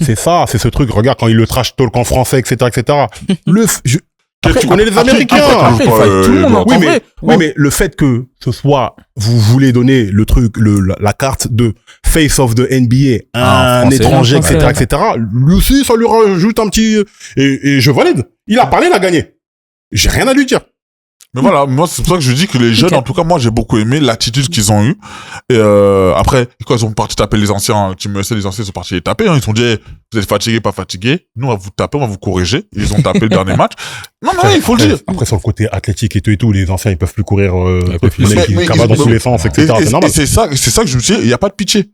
C'est ça, c'est ce truc. Regarde, quand il le trash talk en français, etc., etc. Après, tu connais les Américains. Tout le monde oui, mais le fait que ce soit, vous voulez donner le truc, la carte de face of the NBA à un étranger, etc., etc. Lui aussi, ça lui rajoute un petit, et je valide. Il a parlé, il a gagné. J'ai rien à lui dire. Mais voilà, moi, c'est pour ça que je dis que les jeunes, en tout cas, moi, j'ai beaucoup aimé l'attitude qu'ils ont eue. Et, après, quand ils ont parti taper les anciens, Team USA, les anciens sont partis les taper, hein. Ils se sont dit, hey, vous êtes fatigués, pas fatigués. Nous, on va vous taper, on va vous corriger. Ils ont tapé le dernier match. Non, il faut le dire. Après, sur le côté athlétique et tout, les anciens, ils peuvent plus courir, ils cavent dans tous les sens, etc. C'est normal. C'est ça que je me suis dit, il n'y a pas de pitié.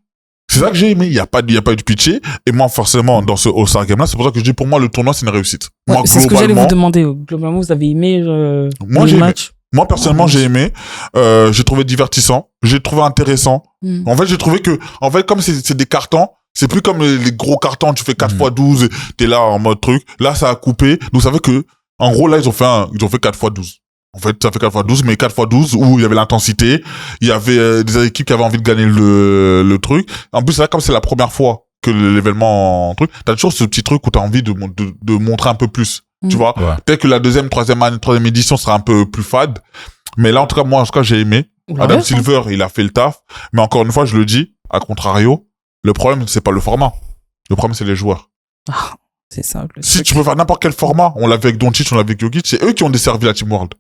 C'est ça que j'ai aimé. Il y a pas de pitché. Et moi, forcément, dans ce All-Star Game-là, c'est pour ça que je dis, pour moi, le tournoi, c'est une réussite. Ouais, moi, c'est ce que j'allais vous demander. Globalement, vous avez aimé, le match? Moi, personnellement, j'ai aimé. J'ai trouvé divertissant. J'ai trouvé intéressant. En fait, j'ai trouvé que, comme c'est des cartons, c'est plus comme les gros cartons, tu fais 4x12, t'es là en mode truc. Là, ça a coupé. Donc, vous savez que, en gros, là, ils ont fait 4x12. En fait, ça fait 4x12, mais 4x12 où il y avait l'intensité, il y avait des équipes qui avaient envie de gagner le truc. En plus, là, comme c'est la première fois que l'événement truc, t'as toujours ce petit truc où t'as envie de montrer un peu plus. Tu vois? Ouais. Peut-être que la deuxième, troisième édition sera un peu plus fade. Mais là, en tout cas, j'ai aimé. Adam Silver, il a fait le taf. Mais encore une fois, je le dis, à contrario, le problème, c'est pas le format. Le problème, c'est les joueurs. Ah, c'est simple. Si tu peux faire n'importe quel format, on l'a vu avec Doncic, on l'a vu avec Jokic, c'est eux qui ont desservi la Team World.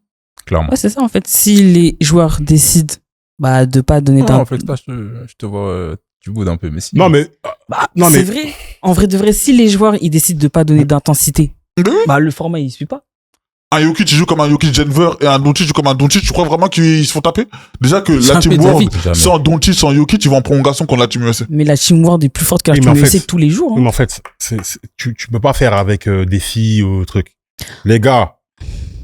Clairement. Ouais, c'est ça, en fait. Si les joueurs décident, de pas donner en fait, là, je te vois, tu boudes un peu, mais si. Non, mais, c'est vrai. En vrai de vrai, si les joueurs, ils décident de pas donner d'intensité, le format, il suit pas. Un Jokic, il joue comme un Jokic Denver et un Doncic joue comme un Doncic. Tu crois vraiment qu'ils se font taper? Déjà que la Team World, sans Doncic, sans Jokic, ils vont en prolongation contre la Team USA. Mais la Team World est plus forte que la Team USA tous les jours. Mais en fait, tu peux pas faire avec des filles ou trucs. Les gars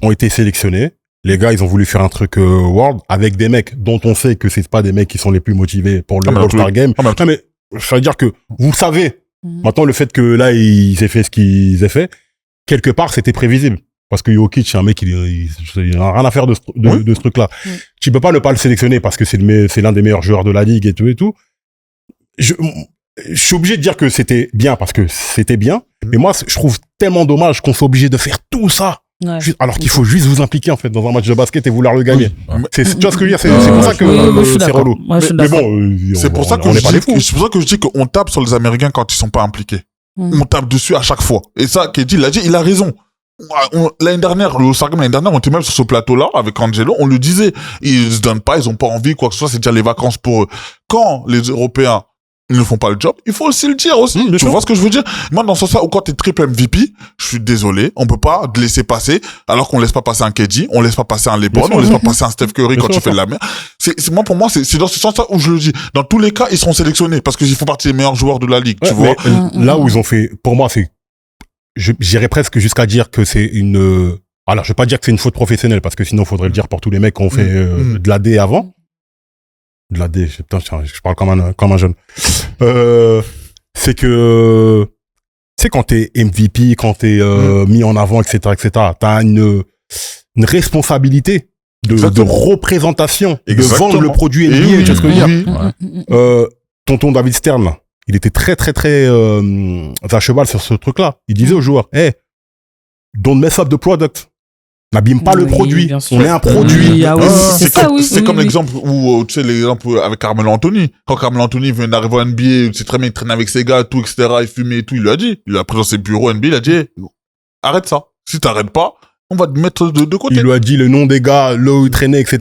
ont été sélectionnés. Les gars, ils ont voulu faire un truc World avec des mecs dont on sait que c'est pas des mecs qui sont les plus motivés pour le All-Star Game. Non, mais ça veut dire que vous savez. Maintenant, le fait que là, ils aient fait ce qu'ils aient fait, quelque part, c'était prévisible. Parce que Jokic, c'est un mec, il a rien à faire de ce truc-là. Tu peux pas ne pas le sélectionner parce que c'est l'un des meilleurs joueurs de la ligue et tout. Je suis obligé de dire que c'était bien parce que c'était bien. Mais moi, je trouve tellement dommage qu'on soit obligé de faire tout ça. Ouais. Alors qu'il faut juste vous impliquer, en fait, dans un match de basket et vouloir le gagner. Tu vois ce que je veux dire? C'est pour ça que c'est relou. Mais bon, c'est pour ça que je dis qu'on tape sur les Américains quand ils sont pas impliqués. On tape dessus à chaque fois. Et ça, Kedi l'a dit, il a raison. L'année dernière, on était même sur ce plateau-là avec Angelo, on le disait, ils se donnent pas, ils ont pas envie, quoi que ce soit, c'est déjà les vacances pour eux. Quand les Européens, ils ne font pas le job, il faut aussi le dire aussi. Tu vois ce que je veux dire? Moi, dans ce sens-là, ou quand t'es triple MVP, je suis désolé, on peut pas te laisser passer, alors qu'on laisse pas passer un KD, on laisse pas passer un LeBron, on laisse pas passer un Steph Curry quand tu fais de la merde. Moi, pour moi, c'est dans ce sens-là où je le dis. Dans tous les cas, ils seront sélectionnés parce qu'ils font partie des meilleurs joueurs de la ligue, tu vois. Là où ils ont fait, pour moi, j'irais presque jusqu'à dire que c'est alors je vais pas dire que c'est une faute professionnelle parce que sinon il faudrait le dire pour tous les mecs qui ont fait de l'AD avant. De l'AD, putain, je parle comme un jeune. C'est que quand t'es MVP, quand t'es mis en avant, etc., t'as une responsabilité de représentation, de vendre le produit NBA. Tu vois ce que je veux dire? Tonton David Stern, là, il était très à cheval sur ce truc-là. Il disait aux joueurs, hey, don't mess up the product. N'abîme pas le produit. On est un produit. C'est comme l'exemple où, tu sais, l'exemple avec Carmelo Anthony. Quand Carmelo Anthony vient d'arriver à NBA, c'est très bien, il traîne avec ses gars, tout, etc., il fumait et tout, il lui a dit. Il a pris dans ses bureaux NBA, il a dit, hey, arrête ça. Si t'arrêtes pas, on va te mettre de côté. Il lui a dit le nom des gars, là où il traînait, etc.,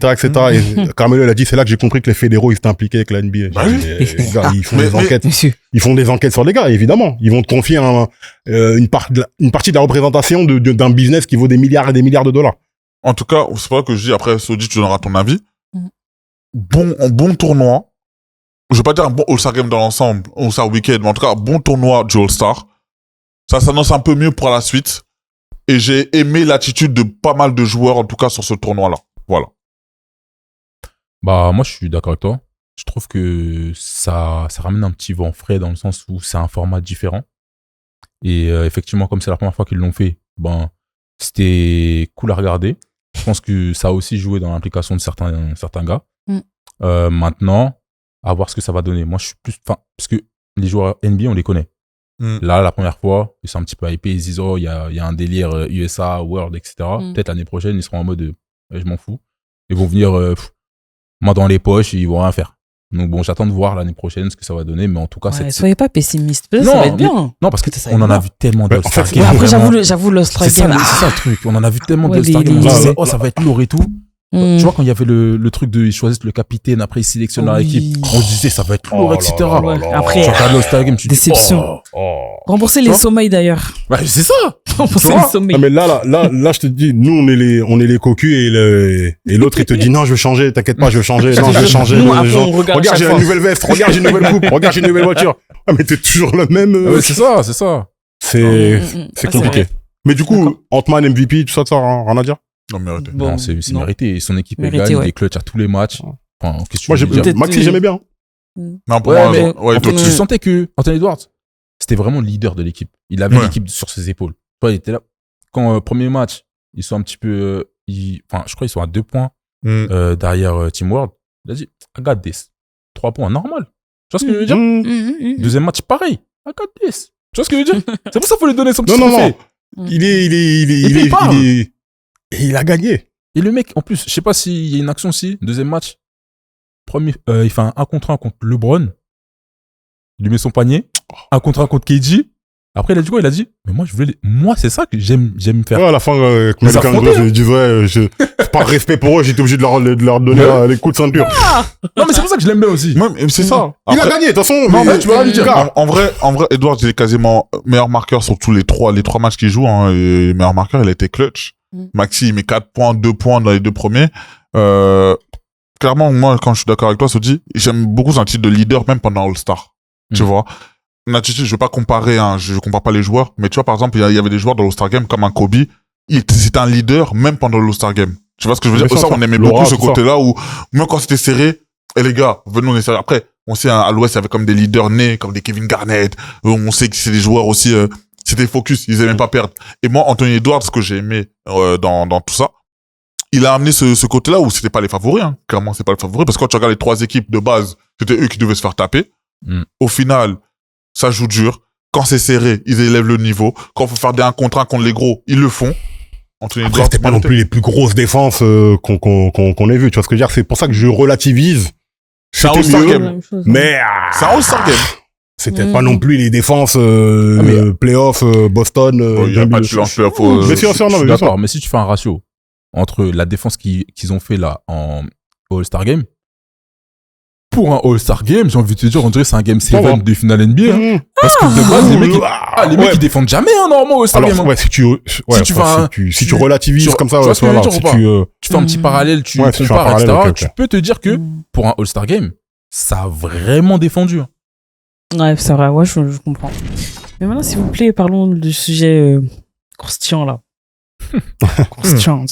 Et Carmelo, il a dit, c'est là que j'ai compris que les fédéraux, ils étaient impliqués avec la NBA. Les gars, ils font des enquêtes. Ils font des enquêtes sur les gars, évidemment. Ils vont te confier une partie de la représentation d'un business qui vaut des milliards et des milliards de dollars. En tout cas, c'est pas que je dis, après, Sodi, tu donneras ton avis. Bon tournoi. Je vais pas dire un bon All-Star Game dans l'ensemble, All-Star Weekend, mais en tout cas, bon tournoi du All-Star. Ça s'annonce un peu mieux pour la suite. Et j'ai aimé l'attitude de pas mal de joueurs, en tout cas, sur ce tournoi-là. Voilà. Moi, je suis d'accord avec toi. Je trouve que ça ramène un petit vent frais dans le sens où c'est un format différent. Et effectivement, comme c'est la première fois qu'ils l'ont fait, c'était cool à regarder. Je pense que ça a aussi joué dans l'implication de certains gars. Maintenant, à voir ce que ça va donner. Moi, je suis plus, enfin, parce que les joueurs NBA, on les connaît. Là, la première fois, ils sont un petit peu hypés, ils disent, oh, il y a un délire USA, World, etc. Peut-être l'année prochaine, ils seront en mode, je m'en fous. Ils vont venir, main dans les poches, ils vont rien faire. Donc bon, j'attends de voir l'année prochaine ce que ça va donner, mais en tout cas, soyez pas pessimiste. Ça va être bien. Non, parce que on en a vu tellement d'All-Star Games. Après, j'avoue, l'All-Star Game. C'est ça le truc. On en a vu tellement d'All-Star Games. On disait, oh, ça va être lourd et tout. Tu vois, quand il y a le truc de, ils choisissent le capitaine, après ils sélectionnent l'équipe, on se disait, ça va être lourd, etc. Après, tu regardes l'All-Star Game, tu dis, déception. Rembourser les sommeils d'ailleurs. Bah, c'est ça. Rembourser les sommeils. Mais là, je te dis, nous, on est les cocus et l'autre, il te dit, non, je veux changer, t'inquiète pas, je veux changer, non, je veux changer. Regarde, j'ai une nouvelle veste, regarde, j'ai une nouvelle coupe, regarde, j'ai une nouvelle voiture. Ah, mais t'es toujours le même. Ouais, c'est ça. C'est compliqué. Mais du coup, Ant-Man, MVP, tout ça, rien à dire? Non, mérité. Non, c'est mérité. Son équipe est gagne, il est clutch à tous les matchs. Enfin, qu'est-ce que tu veux dire? Maxi, j'aimais bien. Non, pour moi, tu sentais que Anthony Edwards, c'était vraiment le leader de l'équipe. Il avait l'équipe sur ses épaules. Il était là. Quand premier match, ils sont un petit peu, enfin, je crois qu'ils sont à 2 points derrière Team World. Il a dit, I got this. 3 points, normal. Tu vois ce que je veux dire? Deuxième match, pareil. I got this. Tu vois ce que je veux dire? C'est pour ça qu'il faut lui donner son petit trophée. Il a gagné. Et le mec, en plus, je sais pas s'il y a une action aussi. Deuxième match. Premier, il fait un 1 contre 1 contre LeBron. Il lui met son panier. 1 contre 1 contre KG. Après, il a dit quoi? Il a dit, mais moi, c'est ça que j'aime faire. Ouais, à la fin, je disais, par respect pour eux, j'étais obligé de leur donner les coups de ceinture. Non, mais c'est pour ça que je l'aime bien aussi. C'est ça. Il a gagné, de toute façon. Non, mais tu vas lui dire. En vrai, Edwards, il est quasiment meilleur marqueur sur tous les trois matchs qu'il joue, hein, et meilleur marqueur, il a été clutch. Maxi, il met 4 points, 2 points dans les 2 premiers. Clairement, moi, quand je suis d'accord avec toi, Sodi, j'aime beaucoup son titre de leader, même pendant All-Star. Tu vois? Je vais pas comparer, hein, je compare pas les joueurs, mais tu vois, par exemple, il y avait des joueurs dans l'All-Star Game comme un Kobe. C'était un leader, même pendant l'All-Star Game. Tu vois ce que je veux dire? Ça, on aimait beaucoup ce côté-là où, même quand c'était serré, les gars, venez, on est serré. Après, on sait, à l'Ouest, il y avait comme des leaders nés, comme des Kevin Garnett. On sait que c'est des joueurs aussi, c'était focus, ils aimaient pas perdre. Et moi, Anthony Edwards, ce que j'ai aimé, dans tout ça, il a amené ce côté-là où c'était pas les favoris, hein. Clairement, c'est pas les favoris, parce que quand tu regardes les 3 équipes de base, c'était eux qui devaient se faire taper. Au final, ça joue dur. Quand c'est serré, ils élèvent le niveau. Quand il faut faire des 1 contre 1 contre les gros, ils le font. Après, c'était pas non plus les plus grosses défenses qu'on ait vues. Tu vois ce que je veux dire? C'est pour ça que je relativise. C'est un All-Star Game. Mais c'est un All-Star Game. C'était pas non plus les défenses playoff Boston. Il y a pas de playoff. Mais si, d'accord. Mais si tu fais un ratio entre la défense qu'ils ont fait là en All-Star Game, pour un All-Star Game, j'ai envie de te dire, on dirait que c'est un Game 7 des finales NBA. Hein. Parce que de base, les mecs, ils défendent jamais, hein, normalement, au All-Star Game. Ouais, si tu relativises comme ça, tu fais un petit parallèle, tu compares, etc. Tu peux te dire que, pour un All-Star Game, ça a vraiment défendu. Ouais, c'est vrai, ouais, je comprends. Mais maintenant, s'il vous plaît, parlons du sujet croustillant, là. Croustillant,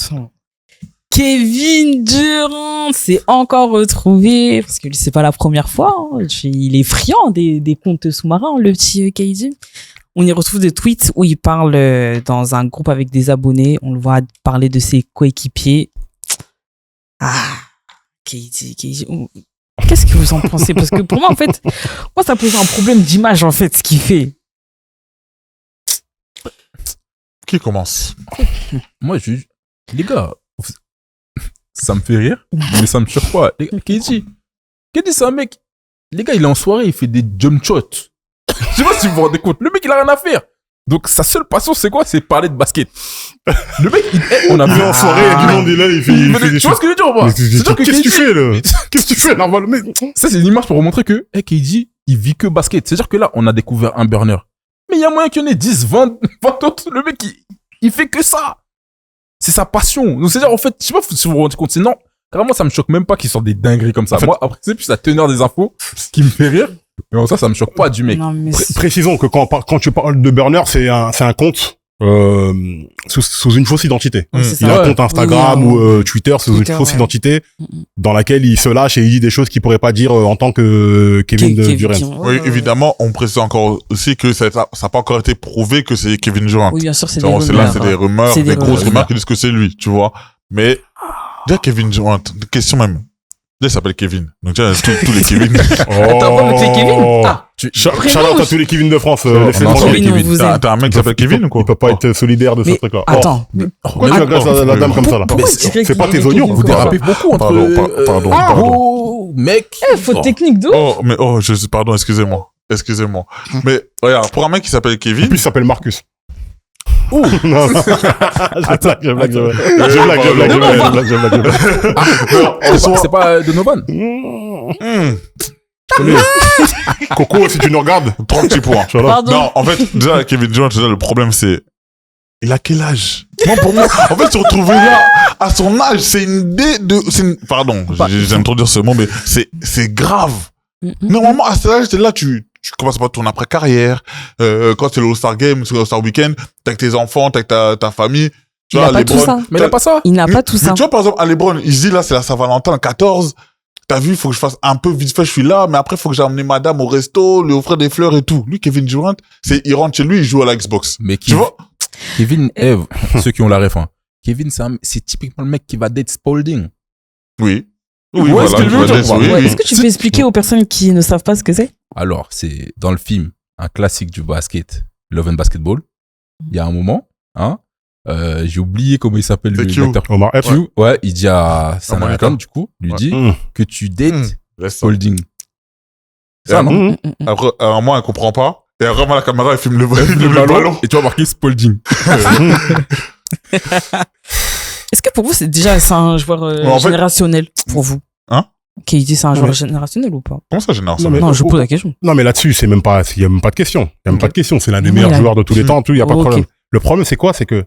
Kevin Durant s'est encore retrouvé, parce que lui, c'est pas la première fois, hein. Il est friand des comptes sous-marins, le petit KD. On y retrouve des tweets où il parle dans un groupe avec des abonnés. On le voit parler de ses coéquipiers. KD. Qu'est-ce que vous en pensez? Parce que pour moi, en fait, ça pose un problème d'image, en fait, ce qu'il fait. Qui commence? Moi, les gars, ça me fait rire, mais ça me surprend. KD, c'est un mec. Les gars, il est en soirée, il fait des jump shots. Je sais pas si vous vous rendez compte. Le mec, il a rien à faire. Donc, sa seule passion, c'est quoi? C'est parler de basket. Le mec, on a vu en soirée, tout le monde est là, il fait des tu vois ce que je veux dire ou pas? Qu'est-ce que tu fais, là? Qu'est-ce que tu fais, normalement? Ça, c'est une image pour vous montrer que, KD, il vit que basket. C'est-à-dire que là, on a découvert un burner. Mais il y a moyen qu'il y en ait 10, 20 autres. Le mec, il fait que ça. C'est sa passion. Donc, c'est-à-dire, en fait, je sais pas si vous vous rendez compte, c'est non. Carrément, ça me choque même pas qu'il sorte des dingueries comme ça. En fait, moi, après, c'est plus la teneur des infos, ce qui me fait rire. Mais bon, ça me choque pas du mec. Non, mais précisons que quand tu parles de burner, c'est un compte, sous une fausse identité. Il a un compte Instagram ou Twitter sous une fausse identité dans laquelle il se lâche et il dit des choses qu'il pourrait pas dire en tant que Kevin Durant. Oui, évidemment, on précise encore aussi que ça n'a pas encore été prouvé que c'est Kevin Durant. Oui, bien sûr, c'est des rumeurs. Là, c'est des rumeurs, des grosses rumeurs qui disent que c'est lui, tu vois. Mais, déjà Kevin Durant, question même. il s'appelle Kevin. Donc, tu vois, tous les Kevin. T'as pas avec les Kevin? Ah. Shout-out à tous les Kevin de France. Laissez-moi Kevin, Kevin. on vous aime. T'as un mec qui s'appelle Kevin ou quoi? Il peut pas être solidaire de ce Mais truc-là. attends. Pourquoi tu agaces la dame comme ça, là? Pourquoi tu dirais C'est pas qu'il tes est oignons. Kevin Vous comme ça? dérapez beaucoup entre... Pardon. Oh, mec. Faute technique d'où? Pardon, excusez-moi. Mais, regarde, pour un mec qui s'appelle En Kevin. plus, il s'appelle Marcus. Ouh. Non. Je blague. C'est pas Donovan. Coco, si tu nous regardes. 3 petits points. Pardon. Non, en fait, déjà, Kevin Durant, déjà, le problème, c'est, il a quel âge? Non, pour moi, en fait, se retrouver là, à son âge, pardon, j'aime trop dire ce mot, mais c'est grave. Normalement, à cet âge, t'es là, tu commences pas ton après-carrière, quand c'est le All-Star Game, c'est le All-Star Weekend, t'es avec tes enfants, t'es avec ta famille. Tu Il vois, n'a pas tout ça. Mais il a pas ça. Il n'a pas tout ça. Tu vois, par exemple, à LeBron, il se dit, là, c'est la Saint-Valentin, le 14. T'as vu, il faut que je fasse un peu vite fait, je suis là, mais après, il faut que j'ai emmené madame au resto, lui offrir des fleurs et tout. Lui, Kevin Durant, il rentre chez lui, il joue à la Xbox. Mais Tu vois? Kevin, ceux qui ont la ref, hein. Kevin, c'est typiquement le mec qui va date Spalding. Oui. Ouais, voilà, ce que je veux dire, oui, Ouais, oui. est-ce que tu peux expliquer aux personnes qui ne savent pas ce que c'est? Alors, c'est dans le film, un classique du basket, Love and Basketball. Il y a un moment, hein, j'ai oublié comment il s'appelle l'acteur. Omar Epps. Q, ouais, il dit à Sam Omar Hamilton, Epps. du coup, lui Ouais. dit que tu dates Laisse ça. Spalding. Ça, non? Après, alors moi, elle comprend pas. Et après, moi, la caméra, elle filme le ballon. Et tu vas marquer Spalding. Est-ce que pour vous, c'est un joueur en fait- générationnel pour vous? Hein? KD, c'est un joueur Ouais. générationnel ou pas? Comment ça, génération? Non, mais- Non, je pose la question. Non, mais là-dessus, il y a même pas de question. Il y a même pas de question. C'est l'un des Oui, meilleurs là. joueurs de tous les temps, tout, il y a pas de Ok. problème. Le problème, c'est quoi? C'est que,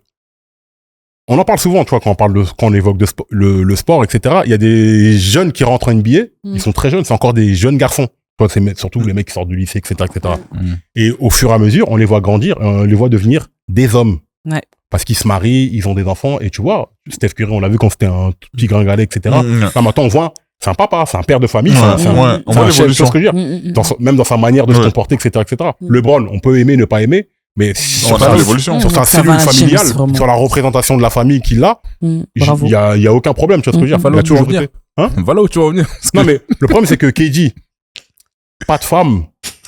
on en parle souvent, tu vois, quand on évoque le sport, etc. Il y a des jeunes qui rentrent en NBA, ils sont très jeunes, c'est encore des jeunes garçons. Tu vois, c'est surtout les mecs qui sortent du lycée, etc., etc. Et au fur et à mesure, on les voit grandir, on les voit devenir des hommes. Ouais. Parce qu'ils se marient, ils ont des enfants, et tu vois, Steph Curry, on l'a vu quand c'était un tout petit gringalet, etc. Là, maintenant, on voit, c'est un papa, c'est un père de famille, c'est un on voit chef, tu l'évolution. vois ce que je veux dire? Même dans sa manière de se comporter, etc., etc. LeBron, on peut aimer, ne pas aimer, mais On a l'évolution. sur sa Ça cellule va, familiale, James, vraiment. sur la représentation de la famille qu'il a, Bravo. il y a aucun problème, tu vois ce que je veux dire? Voilà Il a où tu vas toujours venir. été. Hein? Voilà où tu vas venir. Non, mais le problème, c'est que KD, pas de femme,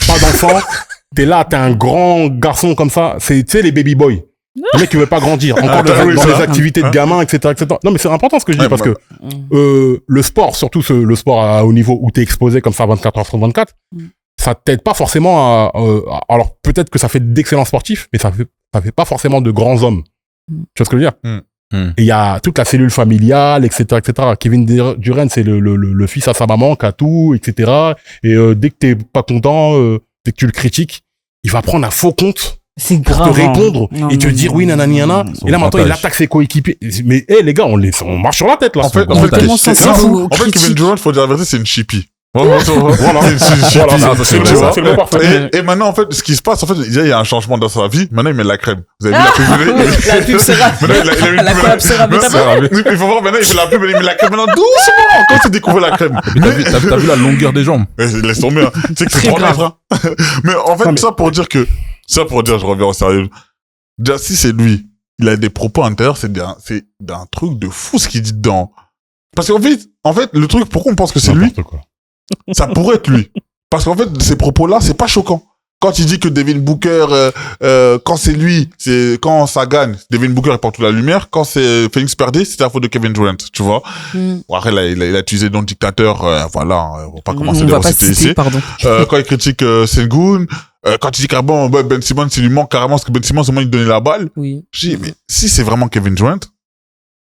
pas d'enfant, t'es là, t'es un grand garçon comme ça, c'est, tu sais, les baby boys. Le mec qui veut pas grandir, encore t'as vu dans ça? les activités de gamins, etc., etc. Non, mais c'est important ce que je dis, Ouais, parce bah, que le sport, surtout le sport à haut niveau où t'es exposé comme ça 24 heures sur 24, ça t'aide pas forcément alors peut-être que ça fait d'excellents sportifs, mais ça fait pas forcément de grands hommes. Tu vois ce que je veux dire? Et il y a toute la cellule familiale, etc., etc. Kevin Durant, c'est le fils à sa maman qui a tout, etc. Et dès que t'es pas content, dès que tu le critiques, il va prendre un faux compte C'est pour grave. te répondre Non, et te non, dire non, oui, nanani, nana. son Et là, maintenant, il avantage. attaque ses coéquipiers. Mais, les gars, on marche sur la tête, là. En fait, Il est tellement c'est sensible fou. aux En fait, Kevin critiques. Durant, faut dire la vérité, c'est une chippie. Voilà. Voilà. C'est une chippie. Voilà, ça, c'est Tu vrai, vois? c'est le mot parfait. Et maintenant, en fait, ce qui se passe, en fait, il y a un changement dans sa vie. Maintenant, il met de la crème. Vous avez vu la pub? La pub sera. Maintenant, il a mis La une collab sera. Mais t'as pas- Il faut voir, maintenant, il fait la pub, il met la crème. Maintenant, doucement, quand tu découvres la crème. Mais t'as vu la longueur des jambes. Laisse tomber, hein. Tu sais que c'est Très 3 grave. mètres, hein. Mais en fait, Non, mais- ça pour dire, je reviens au sérieux. Déjà, si c'est lui, il a des propos intérieurs, c'est d'un truc de fou ce qu'il dit dedans. Parce qu'en fait, le truc, pourquoi on pense que c'est lui? N'importe quoi. Ça pourrait être lui. Parce qu'en fait, ces propos-là, c'est pas choquant. Quand il dit que Devin Booker, quand c'est lui, c'est quand ça gagne, Devin Booker il porte toute la lumière. Quand c'est Phoenix perdait, c'était la faute de Kevin Durant, tu vois. Bon, après, là, il a utilisé le nom de dictateur, voilà, on va pas commencer On à va le pas citer citer, ici. pardon. Quand il critique Sengun, quand il dit carrément Ben Simmons, il lui manque carrément parce que Ben Simmons, au moins, il donnait la balle. Oui. Je dis, mais si c'est vraiment Kevin Durant,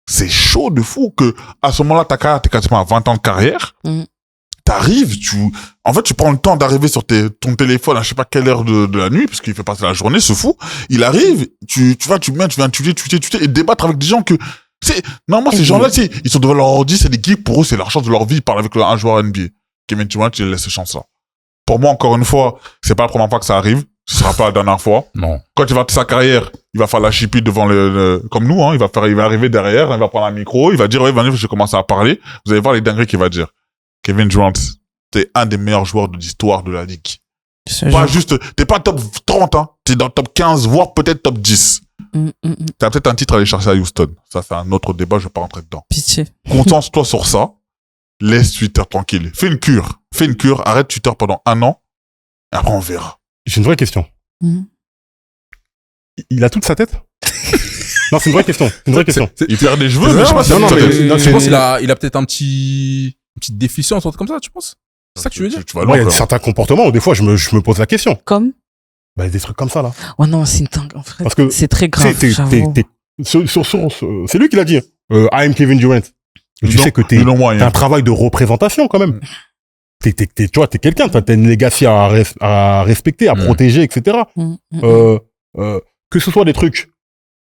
c'est chaud de fou que à ce moment-là, ta carrière, t'es quasiment à 20 ans de carrière. T'arrives, en fait, tu prends le temps d'arriver sur ton téléphone à je sais pas quelle heure de la nuit, parce qu'il fait passer la journée, ce fou. Il arrive, tu viens tweeter et débattre avec des gens que, normalement, ces gens-là, ils sont devant leur ordi, c'est des geeks, pour eux, c'est leur chance de leur vie, ils parlent avec un joueur NBA. Kevin Durant, il laisse cette chance-là. Pour moi, encore une fois, c'est pas la première fois que ça arrive. Ce sera pas la dernière fois. Non. Quand il va sa carrière, il va faire la chippie devant comme nous, hein, il va arriver derrière, il va prendre un micro, il va dire, ouais, venez, je vais commencer à parler. Vous allez voir les dingueries qu'il va dire. Kevin Durant, t'es un des meilleurs joueurs de l'histoire de la ligue. Pas juste, t'es pas top 30, hein. T'es dans le top 15, voire peut-être top 10. T'as peut-être un titre à aller chercher à Houston. Ça, c'est un autre débat, je vais pas rentrer dedans. Pitié. Concentre-toi sur ça. laisse Twitter tranquille. Fais une cure, arrête Twitter pendant 1 an, et après on verra. J'ai une vraie question. Il a toute sa tête? Non, c'est une vraie question. Il perd des cheveux, mais je sais pas si je pense qu'il a peut-être une petite déficience, un truc comme ça, tu penses? C'est ça que tu veux dire? Moi, il y a certains comportements où des fois, je me pose la question. Comme? Bah, des trucs comme ça, là. Oh non, c'est une dingue, en fait. Parce que c'est très grave, c'est lui qui l'a dit. I am Kevin Durant. Tu sais que t'es un travail de représentation, quand même. Tu vois, t'es quelqu'un, t'as une legacy à respecter, à protéger, etc. Que ce soit des trucs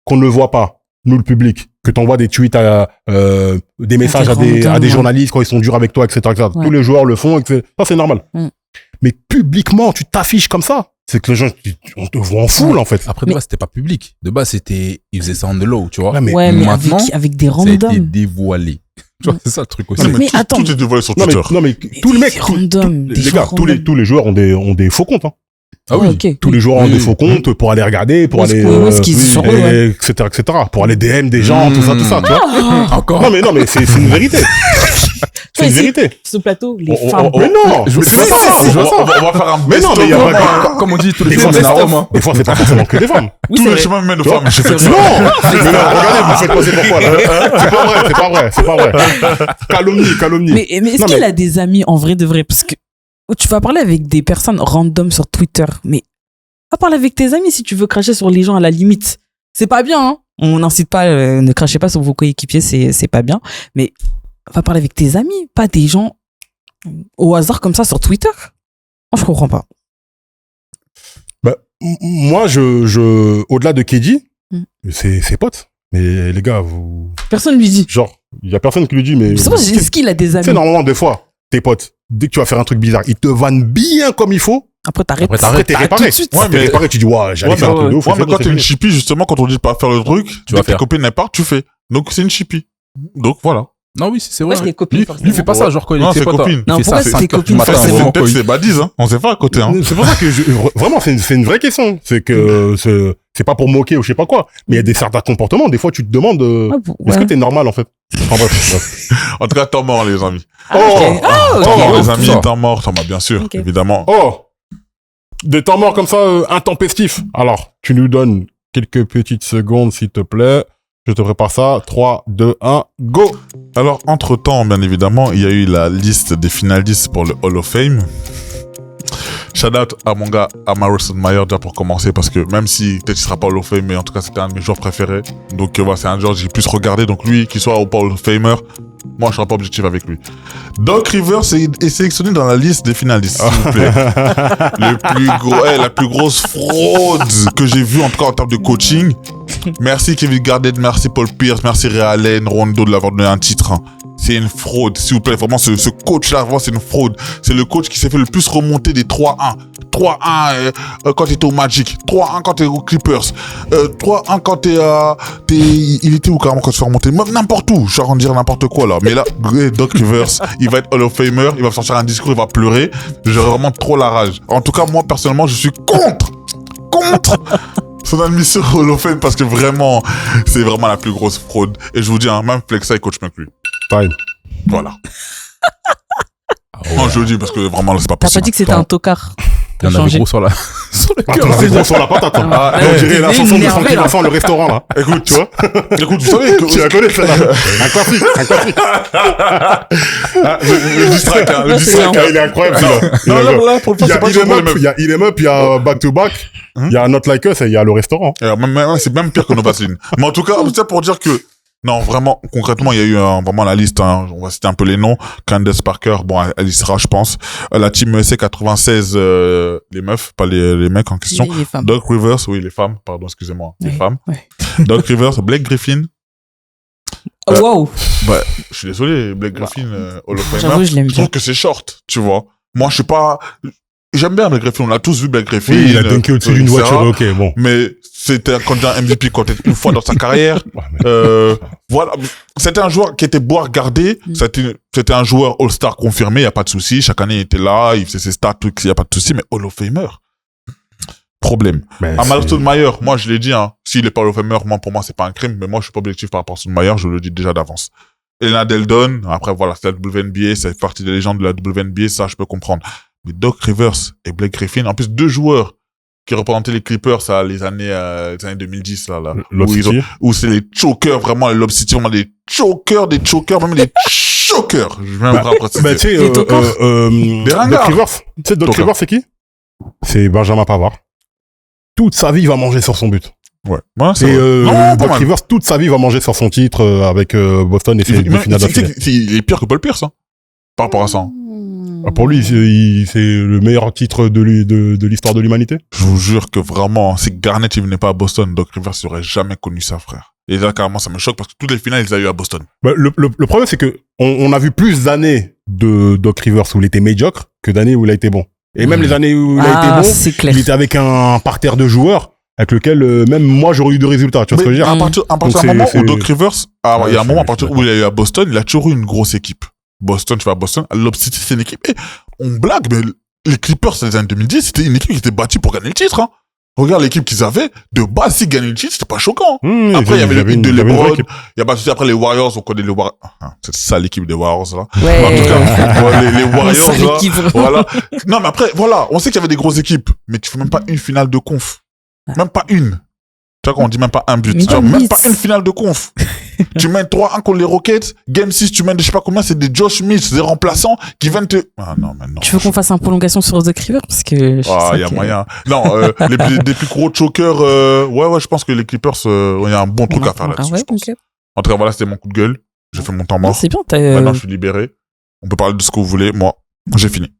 qu'on ne voit pas, nous, le public, que t'envoies des tweets des messages à des journalistes quand ils sont durs avec toi, etc., etc. Ouais. Tous les joueurs le font, etc. Ça, c'est normal. Mais publiquement, tu t'affiches comme ça. C'est que les gens, on te voit en foule, en fait. Après, de base, c'était pas public. De base, ils faisaient ça on the low, tu vois. Mais maintenant, avec des randoms. Ça a été dévoilé. Tu vois, c'est ça le truc aussi. Mais attends. Tout est dévoilé sur Twitter. Non, mais tous les mecs, les gars, tous les joueurs ont des faux comptes, hein. Ah oui, tous les joueurs ont des faux comptes pour aller regarder, pour aller, etc., pour aller DM des gens, tout ça, tu vois. Encore. Non, mais c'est une vérité. C'est une vérité. Ce plateau, les femmes. Mais non, je veux ça. On va faire un mais non, mais il y a pas, comme on dit, tous les fois, des fois, c'est pas forcément que des femmes. Tous les chemins mènent aux femmes. J'ai fait ça. Non, regardez, vous faites passer pourquoi, là. C'est pas vrai. Calomnie. Mais est-ce qu'il a des amis en vrai de vrai? Parce que tu vas parler avec des personnes random sur Twitter, mais va parler avec tes amis si tu veux cracher sur les gens à la limite. C'est pas bien, hein. On n'incite pas, ne crachez pas sur vos coéquipiers, c'est pas bien. Mais va parler avec tes amis, pas des gens au hasard comme ça sur Twitter. Moi, je comprends pas. Bah, moi, au-delà de KD, c'est ses potes. Mais les gars, personne lui dit. Genre, il y a personne qui lui dit, mais. Est-ce qu'il a des amis? C'est normalement, des fois, tes potes, dès que tu vas faire un truc bizarre, ils te vannent bien comme il faut. Après, t'arrêtes. Après, t'es réparé. T'es réparé, tu dis, j'allais faire un truc de ouf. Ouais, mais quand t'es une chippie, justement, quand on dit pas faire le truc, dès que tes copines n'aiment pas, tu fais. Donc, c'est une chippie. Donc, voilà. Non, oui, c'est vrai. Ouais, copines, lui fait pas ça, genre quand il est copines. Non, pourquoi c'est copines? Peut-être c'est badies, hein. On sait pas à côté, hein. C'est pour ça que vraiment, c'est une vraie question. C'est que c'est pas pour moquer ou je sais pas quoi. Mais il y a certains comportements, des fois, tu te demandes, est-ce que t'es normal, en fait? Enfin, bref. En tout cas, temps mort, les amis. Temps mort, les amis, temps mort, bien sûr, évidemment. Des temps morts comme ça, intempestifs. Alors, tu nous donnes quelques petites secondes, s'il te plaît. Je te prépare ça. 3, 2, 1, go! Alors, entre-temps, bien évidemment, il y a eu la liste des finalistes pour le Hall of Fame. Shout out à mon gars, à Amaro Stoudemire, déjà pour commencer, parce que même si peut-être il sera pas Hall of Fame, mais en tout cas, c'était un de mes joueurs préférés. Donc, voilà, c'est un joueur que j'ai plus regardé. Donc, lui, qu'il soit ou pas Hall of Famer, moi, je serai pas objectif avec lui. Doc Rivers est sélectionné dans la liste des finalistes, s'il vous plaît. La plus grosse fraude que j'ai vue, en tout cas, en termes de coaching. Merci Kevin Garnett, merci Paul Pierce, merci Ray Allen, Rondo de l'avoir donné un titre. Hein. C'est une fraude, s'il vous plaît. Vraiment, ce coach-là, vraiment, c'est une fraude. C'est le coach qui s'est fait le plus remonter des 3-1. 3-1 quand t'étais au Magic. 3-1 quand t'es aux Clippers. 3-1 quand il était où carrément quand tu fais remonter? N'importe où. Je suis en dire n'importe quoi, là. Mais là, Doc Rivers, il va être Hall of Famer. Il va sortir un discours, il va pleurer. J'aurais vraiment trop la rage. En tout cas, moi, personnellement, je suis contre son admission au Hall of Fame parce que vraiment, c'est vraiment la plus grosse fraude. Et je vous dis, hein, même Flexa, il coach mieux que lui. Time. Voilà. Non, je le dis parce que vraiment, c'est pas possible. T'as pas dit que c'était un tocard. Il y en avait gros sur le cœur. C'est gros sur la patate. On dirait la chanson de Francky Vincent, le restaurant, là. Écoute, tu vois. Écoute, vous savez que... Tu la connais, celle-là. Un classique. Le distract, il est incroyable, celui-là. Non, là, pour le faire, c'est pas du tout. Il y a Il Em Up, il y a Back to Back, il y a Not Like Us et il y a le restaurant. C'est même pire que nos vaselines. Mais en tout cas, c'est pour dire que non, vraiment, concrètement, il y a eu vraiment la liste, hein. On va citer un peu les noms. Candace Parker, bon, elle y sera, je pense. La team ESC 96, les meufs, pas les mecs en question. Les femmes. Doc Rivers, oui, les femmes, pardon, excusez-moi, les femmes. Ouais. Doc Rivers, Blake Griffin. Wow. Bah, je suis désolé, Blake Griffin, Hall of Famer. J'avoue, je l'aime bien. trouve que c'est short, tu vois. Moi, je suis pas... J'aime bien Blake Griffin, on l'a tous vu Blake Griffin. Oui, il a dunké au-dessus d'une voiture, ok, bon. Mais c'était un candidat MVP une fois dans sa carrière. Voilà. C'était un joueur qui était beau à regarder. C'était un joueur All-Star confirmé, y a pas de souci. Chaque année, il était là, il faisait ses stats, tout, y a pas de souci. Mais Hall of Famer. Problème. Amaro Stoudemire, moi, je l'ai dit, hein. S'il est pas Hall of Famer, pour moi, c'est pas un crime. Mais moi, je suis pas objectif par rapport à Stoudemire, je le dis déjà d'avance. Elena Deldon, après voilà, c'est la WNBA, ça fait partie des légendes de la WNBA, ça je peux comprendre. Mais Doc Rivers et Blake Griffin, en plus 2 joueurs qui représentaient les Clippers à les années 2010 là où c'est les chokers vraiment, les Lob City, vraiment des chokers, même des chokers. Je viens de préciser. Bah tu sais Doc Rivers, tu sais Doc Rivers c'est qui? C'est Benjamin Pavard. Toute sa vie il va manger sur son but. Ouais. C'est Doc Rivers, toute sa vie va manger sur son titre avec Boston et ses 2 finales d'affilée. Il est pire que Paul Pierce, hein, par rapport à ça. Pour lui, c'est le meilleur titre de l'histoire de l'humanité. Je vous jure que vraiment, si Garnett il venait pas à Boston, Doc Rivers n'aurait jamais connu ça, frère. Et là, carrément, ça me choque parce que toutes les finales, il a eu à Boston. Bah, le problème, c'est que on a vu plus d'années de Doc Rivers où il était médiocre que d'années où il a été bon. Et même les années où il a été bon, il était avec un parterre de joueurs avec lequel même moi j'aurais eu de résultats. Tu vois ce que je veux dire? À partir du moment où Doc Rivers, il y a un moment à partir où il a eu à Boston, il a toujours eu une grosse équipe. Boston, tu vas à Boston, Lob City, c'est une équipe. Et on blague, mais les Clippers, dans les années 2010, c'était une équipe qui était bâtie pour gagner le titre, hein. Regarde l'équipe qu'ils avaient. De base, s'ils gagnaient le titre, c'était pas choquant. Après, il y avait le hit de LeBron. Il y a pas de après les Warriors, on connaît les Warriors. C'est ça l'équipe des Warriors, là. Ouais. En tout cas, les Warriors, là. Voilà. Non, mais après, voilà. On sait qu'il y avait des grosses équipes. Mais tu fais même pas une finale de conf. Même pas une. Tu vois, quand on dit même pas un but. Tu vois, même pas une finale de conf. Tu mènes 3-1 contre les Rockets. Game 6, tu mènes je sais pas combien, c'est des Josh Smith, des remplaçants qui viennent te... Ah non, mais non. Tu veux qu'on fasse une prolongation sur Doc Rivers? Parce que il y a moyen. Non, les plus gros chokers, ouais, je pense que les Clippers, il y a un bon truc à faire là-dessus. Ouais, okay. En tout cas, voilà, c'était mon coup de gueule. J'ai fait mon temps mort. C'est bien, Maintenant, je suis libéré. On peut parler de ce que vous voulez. Moi, j'ai fini.